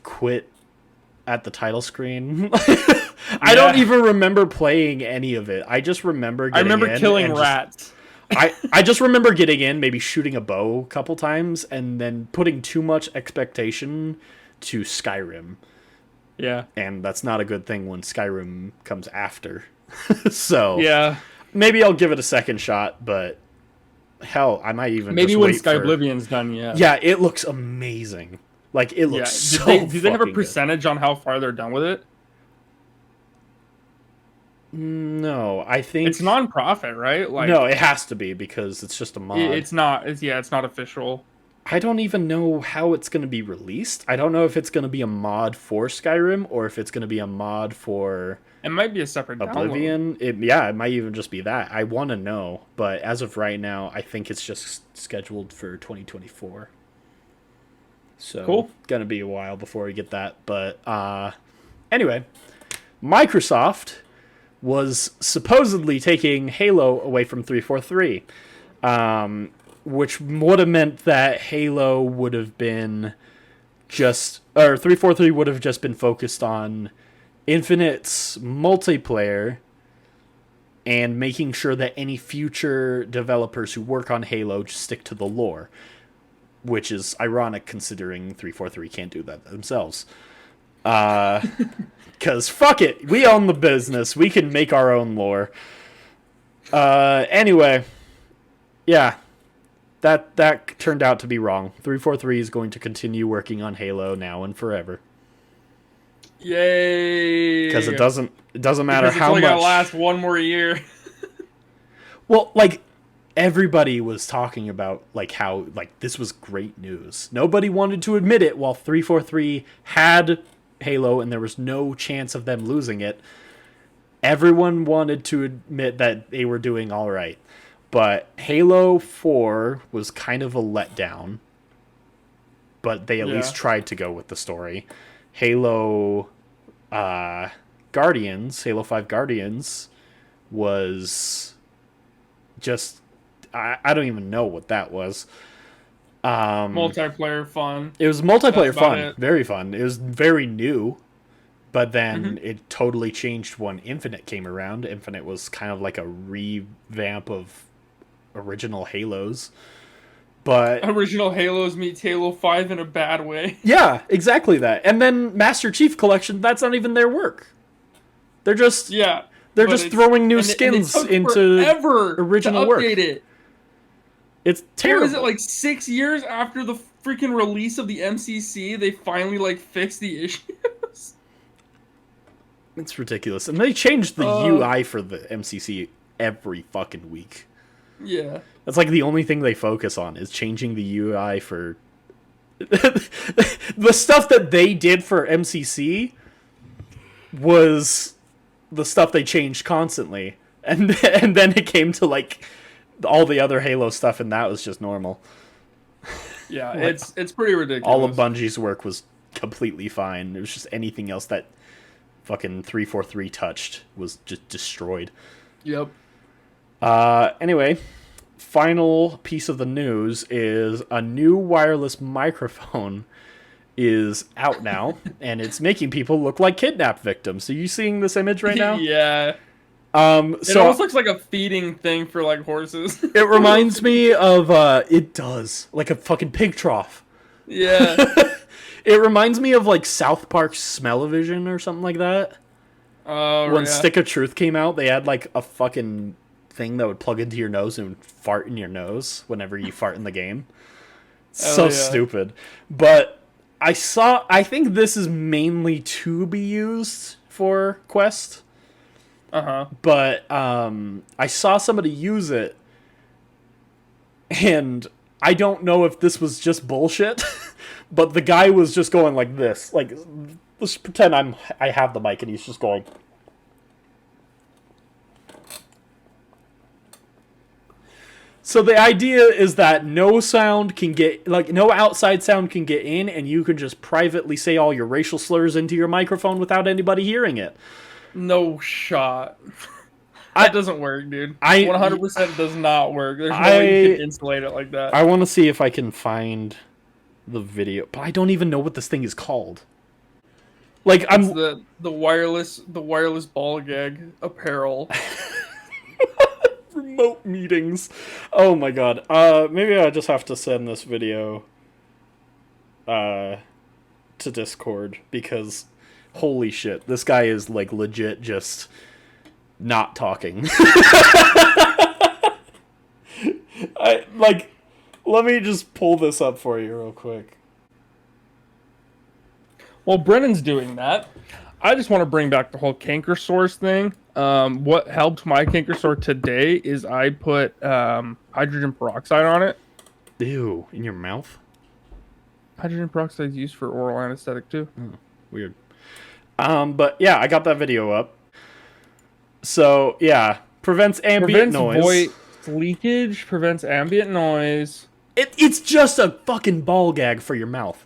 quit at the title screen. I don't even remember playing any of it. I just remember getting I remember killing rats. I just remember getting in, maybe shooting a bow a couple times, and then putting too much expectation to Skyrim. Yeah. And that's not a good thing when Skyrim comes after. So yeah, maybe I'll give it a second shot, but hell, I might even maybe just when wait Skyblivion's done. Yeah. Yeah, it looks amazing. Like it looks so. Do they have a percentage on how far they're done with it? No, I think it's non-profit, right? Like no, it has to be because it's just a mod. It's not. It's not official. I don't even know how it's going to be released. I don't know if it's going to be a mod for Skyrim or if it's going to be a mod for. It might be a separate Oblivion. It might even just be that. I want to know, but as of right now, I think it's just scheduled for 2024. So cool. Gonna be a while before we get that, but anyway, Microsoft was supposedly taking Halo away from 343, which would have meant that Halo would have been 343 would have just been focused on Infinite's multiplayer and making sure that any future developers who work on Halo just stick to the lore, which is ironic considering 343 can't do that themselves. Because fuck it, we own the business. We can make our own lore. Anyway, yeah, that turned out to be wrong. 343 is going to continue working on Halo now and forever. Yay! Because it doesn't matter because how much. It's only gonna last one more year. Well, like everybody was talking about like how like this was great news. Nobody wanted to admit it while 343 had Halo and there was no chance of them losing it. Everyone wanted to admit that they were doing all right. But Halo 4 was kind of a letdown. But they at least tried to go with the story. Halo Guardians, Halo 5 Guardians was just I don't even know what that was. Multiplayer fun. It was multiplayer fun. Very fun. It was very new. But then it totally changed when Infinite came around. Infinite was kind of like a revamp of original Halos. But original Halos meets Halo 5 in a bad way. Yeah, exactly that. And then Master Chief Collection, that's not even their work. They're just they're just throwing new skins into original work. It. It's terrible. Is it like 6 years after the freaking release of the MCC they finally like fixed the issues? It's ridiculous. And they changed the UI for the MCC every fucking week. Yeah. That's like the only thing they focus on is changing the UI for the stuff that they did for MCC was the stuff they changed constantly. And then it came to like all the other Halo stuff and that was just normal. Yeah, it's pretty ridiculous. All of Bungie's work was completely fine. It was just anything else that fucking 343 touched was just destroyed. Yep. Anyway, final piece of the news is a new wireless microphone is out now, and it's making people look like kidnap victims. Are you seeing this image right now? Yeah. It almost looks like a feeding thing for like horses. It reminds me of it does like a fucking pig trough. Yeah. It reminds me of like South Park's Smell-O-Vision or something like that. When Stick of Truth came out, they had like a fucking thing that would plug into your nose and fart in your nose whenever you fart in the game. Stupid. But I think this is mainly to be used for Quest. But I saw somebody use it, and I don't know if this was just bullshit, but the guy was just going like this. Like, let's pretend I have the mic, and he's just going. So the idea is that no sound can get, like, no outside sound can get in, and you can just privately say all your racial slurs into your microphone without anybody hearing it. No shot. That doesn't work, dude. 100% does not work. There's no way you can insulate it like that. I want to see if I can find the video, but I don't even know what this thing is called. Like, it's the wireless ball gag apparel. Remote meetings. Oh my god. Maybe I just have to send this video to Discord, because holy shit, this guy is like legit just not talking. Let me just pull this up for you real quick. While Brennan's doing that, I just want to bring back the whole canker sores thing. What helped my canker sore today is I put hydrogen peroxide on it. Ew, in your mouth? Hydrogen peroxide is used for oral anesthetic too. Oh, weird. But yeah, I got that video up. So yeah, prevents ambient noise. Voice leakage, prevents ambient noise. It's just a fucking ball gag for your mouth.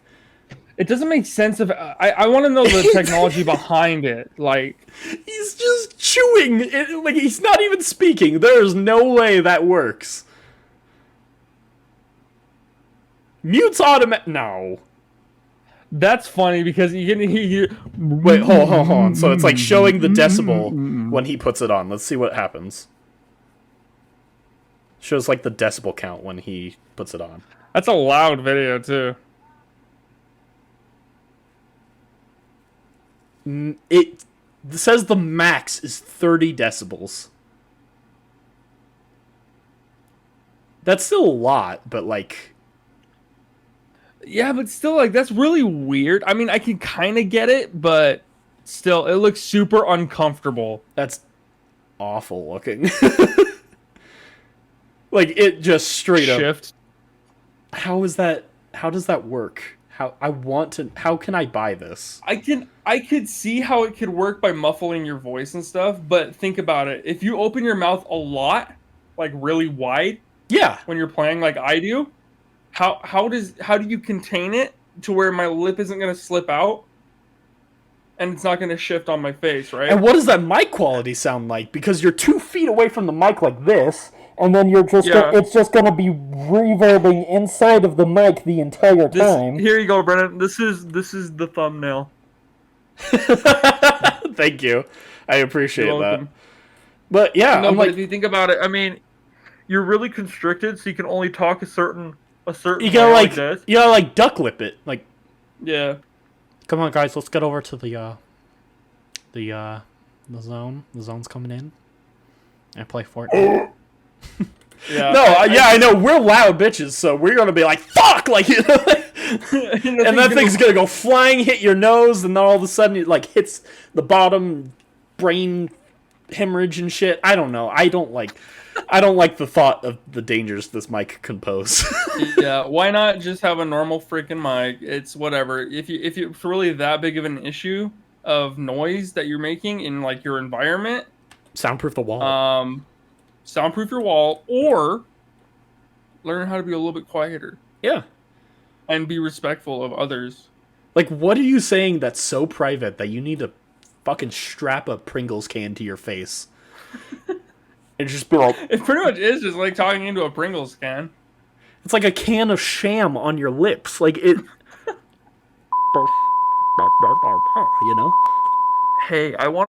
It doesn't make sense if I want to know the technology behind it. Like, he's just chewing it, like he's not even speaking. There's no way that works. Mutes automatic. No. That's funny because you can hear. Wait, hold on. So it's like showing the decibel when he puts it on. Let's see what happens. Shows like the decibel count when he puts it on. That's a loud video too. It says the max is 30 decibels. That's still a lot, but like... Yeah, but still, like, that's really weird. I mean, I can kind of get it, but still, it looks super uncomfortable. That's awful looking. Like, it just straight up... How is that... How does that work? How can I buy this? I could see how it could work by muffling your voice and stuff, but think about it. If you open your mouth a lot, like really wide, yeah, when you're playing like I do, how do you contain it to where my lip isn't going to slip out and it's not going to shift on my face, right? And what does that mic quality sound like? Because you're 2 feet away from the mic like this, and then you're just it's just going to be reverbing inside of the mic the entire time. Here you go, Brennan. This is the thumbnail. Thank you. I appreciate that. But yeah, no, but if you think about it, I mean, you're really constricted, so you can only talk a certain you gotta like duck lip it, like. Yeah. Come on, guys, let's get over to the zone. The zone's coming in. And play Fortnite. Yeah. No, I know we're loud bitches, so we're gonna be like fuck, like, you know, and that thing's gonna go flying, hit your nose, and then all of a sudden it like hits the bottom, brain hemorrhage and shit. I don't know. I don't like the thought of the dangers this mic can pose. Yeah, why not just have a normal freaking mic? It's whatever. If it's really that big of an issue of noise that you're making in like your environment, soundproof the wall. Soundproof your wall, or learn how to be a little bit quieter. Yeah. And be respectful of others. Like, what are you saying that's so private that you need to fucking strap a Pringles can to your face? And just be like... It pretty much is just like talking into a Pringles can. It's like a can of sham on your lips. Like, it... you know? Hey, I want...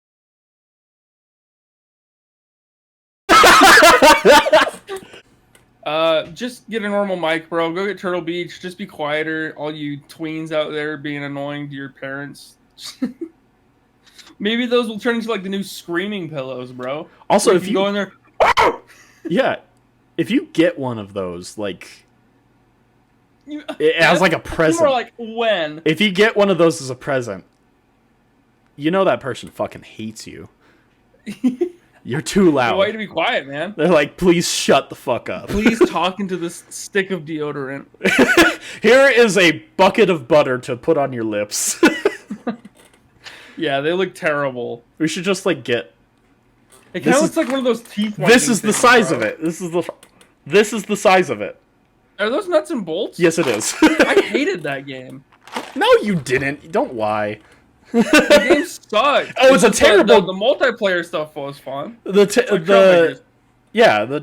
Just get a normal mic, bro. Go get Turtle Beach. Just be quieter. All you tweens out there being annoying to your parents. Maybe those will turn into like the new screaming pillows, bro. Also, if you go in there, yeah, if you get one of those, like, it has like a present. People are like, when? If you get one of those as a present, you know that person fucking hates you. You're too loud. Why to be quiet, man? They're like, please shut the fuck up. Please talk into this stick of deodorant. Here is a bucket of butter to put on your lips. Yeah, they look terrible. We should just like get. It kind of looks like one of those teeth. This is the size bro. of it. This is the size of it. Are those nuts and bolts? Yes, it is. I hated that game. No, you didn't. Don't lie. The game sucked. Oh, it's a terrible. The multiplayer stuff was fun. The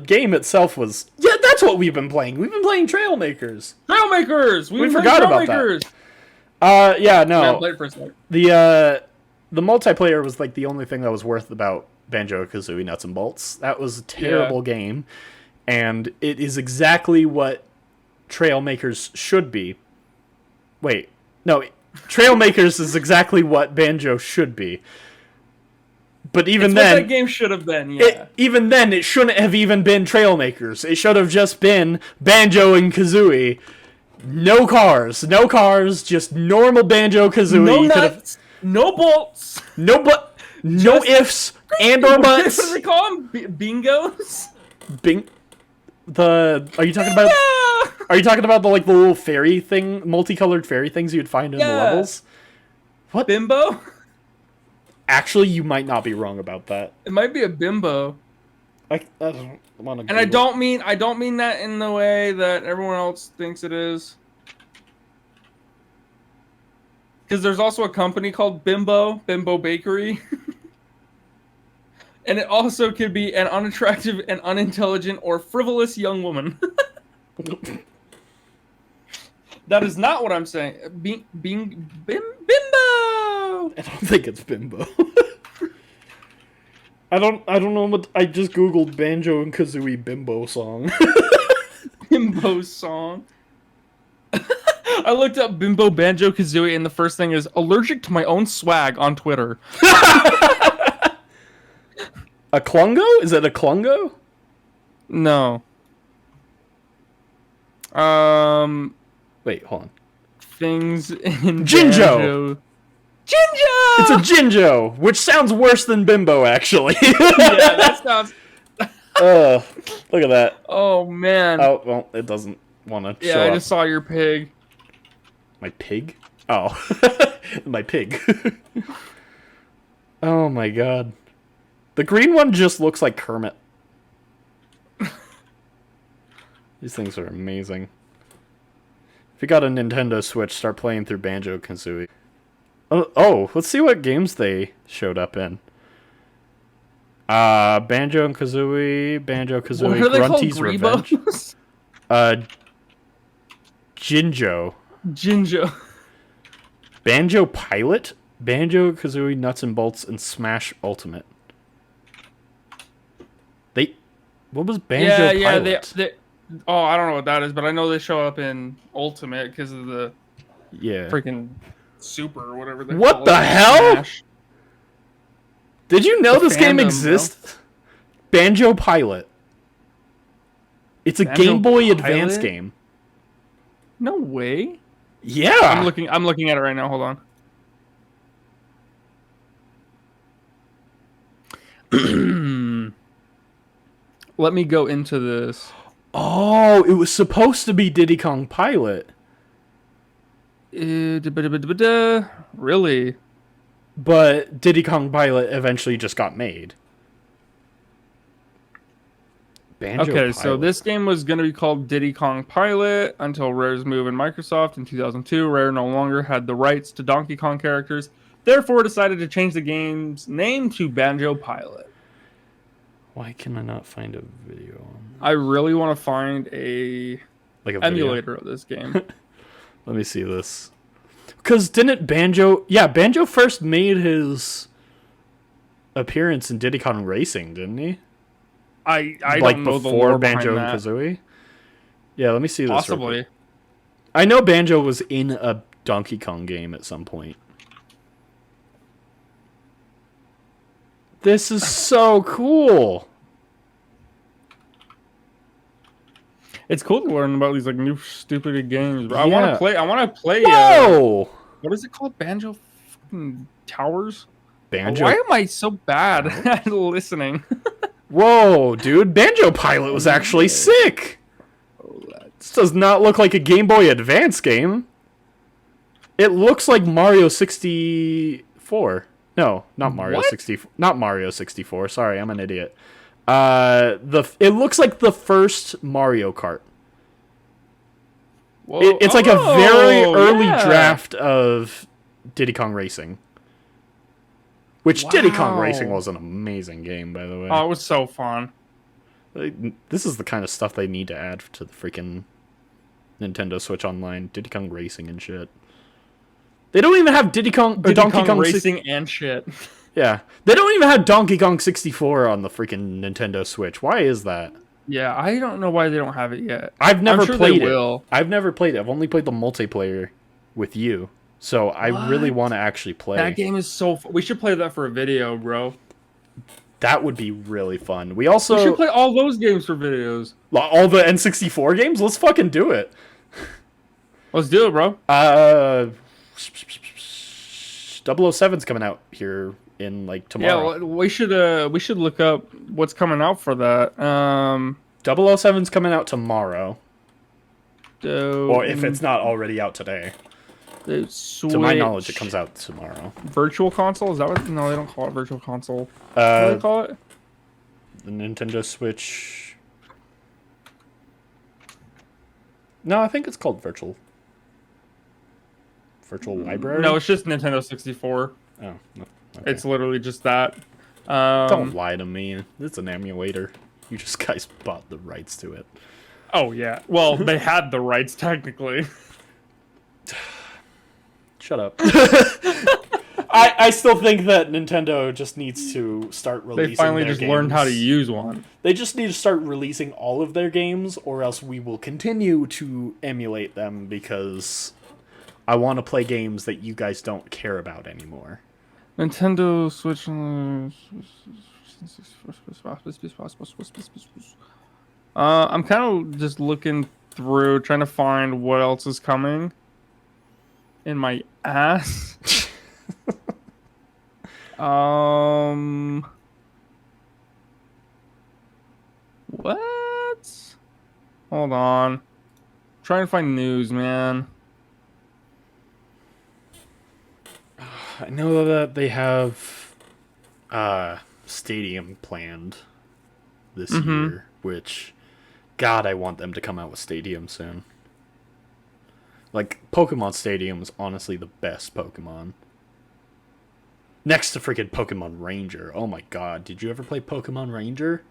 game itself was. Yeah, that's what we've been playing. We've been playing Trailmakers. Trailmakers. We forgot about that. Yeah, no. I played for a second. The multiplayer was like the only thing that was worth about Banjo-Kazooie Nuts and Bolts. That was a terrible game, and it is exactly what Trailmakers should be. Wait, no, Trailmakers is exactly what Banjo should be. But even then, what that game should have been. Yeah. Even then, it shouldn't have even been Trailmakers. It should have just been Banjo and Kazooie. No cars, just normal Banjo-Kazooie. No nuts, no bolts, no ifs and or buts. What do they call them? Bingos. Are you talking about? Are you talking about the little fairy thing, multicolored fairy things you'd find in the levels? What? Bimbo? Actually, you might not be wrong about that. It might be a bimbo. I don't want to. And I don't mean that in the way that everyone else thinks it is. Because there's also a company called Bimbo Bakery. And it also could be an unattractive and unintelligent or frivolous young woman. That is not what I'm saying. Bimbo! I don't think it's Bimbo. I don't know what I just googled Banjo and Kazooie Bimbo song. Bimbo song. I looked up Bimbo Banjo Kazooie and the first thing is allergic to my own swag on Twitter. A Klungo? Is it a Klungo? No. Wait, hold on. Things in Jinjo! Banjo. Jinjo! It's a Jinjo, which sounds worse than Bimbo, actually. Yeah, that sounds... Look at that. Oh, man. Oh, well, it doesn't want to show Yeah, I up. just saw your pig. My pig? Oh. My pig. Oh, my God. The green one just looks like Kermit. These things are amazing. If you got a Nintendo Switch, start playing through Banjo-Kazooie. Oh, let's see what games they showed up in. Banjo and Kazooie, Grunty's Revenge. Jinjo. Jinjo. Banjo Pilot, Banjo-Kazooie Nuts and Bolts, and Smash Ultimate. What was Banjo Pilot? Oh, I don't know what that is, but I know they show up in Ultimate because of the freaking Super or whatever they call it. What the hell? Smash. Did you know this game fandom, exists? Banjo Pilot. It's a Banjo Game Boy Pilot? Advance game. No way. Yeah. I'm looking at it right now. Hold on. Let me go into this. Oh, it was supposed to be Diddy Kong Pilot. Really? But Diddy Kong Pilot eventually just got made. Banjo Pilot. So this game was going to be called Diddy Kong Pilot until Rare's move in Microsoft in 2002. Rare no longer had the rights to Donkey Kong characters, therefore decided to change the game's name to Banjo Pilot. Why can I not find a video on that? I really want to find a emulator of this game. Let me see this. Because didn't Banjo... Yeah, Banjo first made his appearance in Diddy Kong Racing, didn't he? I don't know the lore before Banjo and behind that. Kazooie? Yeah, let me see this. Possibly. I know Banjo was in a Donkey Kong game at some point. This is so cool. It's cool to learn about these new stupid games. But I Yeah. want to play. Whoa! What is it called? Banjo fucking Towers? Banjo. Why am I so bad at listening? Whoa, dude. Banjo Pilot was actually sick. This does not look like a Game Boy Advance game. It looks like Mario 64. No, not Mario What? 64. Not Mario 64. Sorry, I'm an idiot. It looks like the first Mario Kart. Whoa. It's like a very early yeah. draft of Diddy Kong Racing. Which Diddy Kong Wow. Racing was an amazing game, by the way. Oh, it was so fun. This is the kind of stuff they need to add to the freaking Nintendo Switch Online. Diddy Kong Racing and shit. They don't even have Donkey Kong Racing and shit. Yeah. They don't even have Donkey Kong 64 on the freaking Nintendo Switch. Why is that? Yeah, I don't know why they don't have it yet. I've never I'm sure played they it. will. I've never played it. I've only played the multiplayer with you. So I really want to actually play. That game is so fun. We should play that for a video, bro. That would be really fun. We also... We should play all those games for videos. all the N64 games? Let's fucking do it. Let's do it, bro. 007's coming out here in like tomorrow. Yeah, we should look up what's coming out for that. 007's coming out tomorrow. Or if it's not already out today. To my knowledge, it comes out tomorrow. Virtual console? Is that what? No, they don't call it virtual console. What do they call it? The Nintendo Switch. No, I think it's called Virtual Library. No, it's just Nintendo 64. Oh, no. Okay. It's literally just that. Don't lie to me. It's an emulator. You just guys bought the rights to it. Oh yeah. Well, they had the rights technically. Shut up. I still think that Nintendo just needs to start releasing. They finally their just games. learned how to use one. They just need to start releasing all of their games, or else we will continue to emulate them because I want to play games that you guys don't care about anymore. Nintendo Switch. I'm kind of just looking through, trying to find what else is coming in my ass. What? Hold on. Trying to find news, man. I know that they have Stadium planned this year, which, God, I want them to come out with Stadium soon. Like, Pokemon Stadium is honestly the best Pokemon. Next to freaking Pokemon Ranger. Oh my god, did you ever play Pokemon Ranger?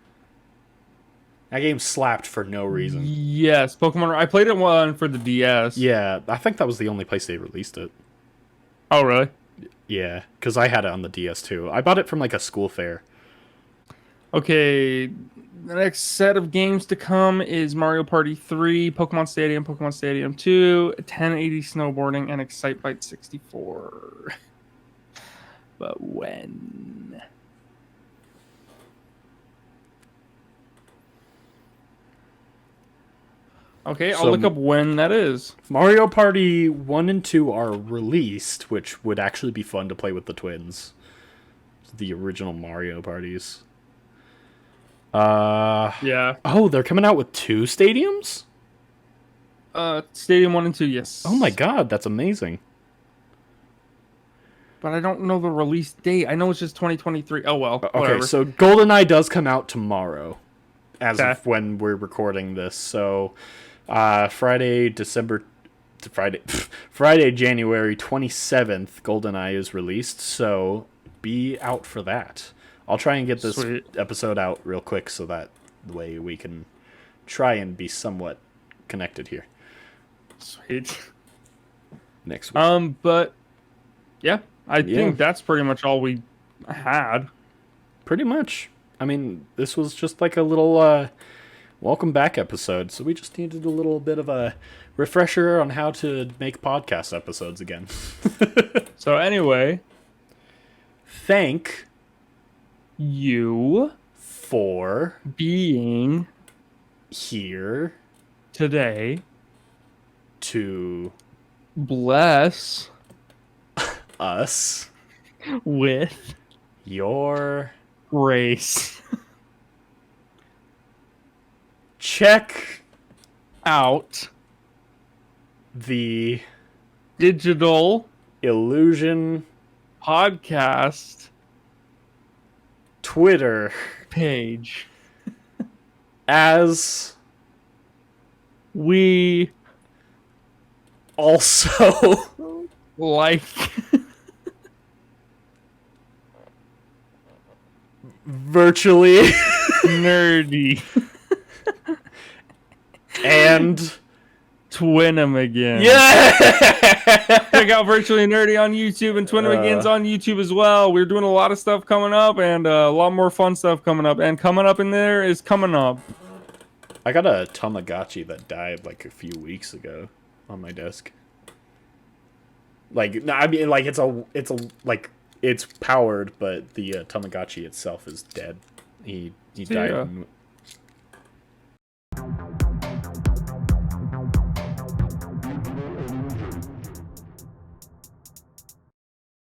That game slapped for no reason. Yes, Pokemon. I played it one for the DS. Yeah, I think that was the only place they released it. Oh, really? Yeah, because I had it on the DS too. I bought it from like a school fair. Okay, the next set of games to come is Mario Party 3, Pokemon Stadium 2, 1080 Snowboarding, and Excitebike 64. But when? Okay, I'll look up when that is. Mario Party 1 and 2 are released, which would actually be fun to play with the twins. The original Mario parties. Yeah. Oh, they're coming out with 2 stadiums? Stadium 1 and 2, yes. Oh my god, that's amazing. But I don't know the release date. I know it's just 2023. Oh, well. Okay, Whatever. so GoldenEye does come out tomorrow, as Okay. of when we're recording this. So, Friday, January 27th, GoldenEye is released. So, be out for that. I'll try and get this Sweet. episode out real quick so that the way we can try and be somewhat connected here Sweet. next week. But yeah, I think that's pretty much all we had. Pretty much. I mean, this was just like a little welcome back episode, so we just needed a little bit of a refresher on how to make podcast episodes again. So anyway, Thank you for being here today. to Bless us with your grace. Check out the Digital Illusion Podcast Twitter page as we also like virtually nerdy and twin 'em again. yeah. Check out Virtually Nerdy on YouTube and Twin 'em Again's on YouTube as well. We're doing a lot of stuff coming up and a lot more fun stuff coming up. And coming up in there is coming up. I got a Tamagotchi that died like a few weeks ago on my desk. Like, I mean, like it's powered, but the Tamagotchi itself is dead. He died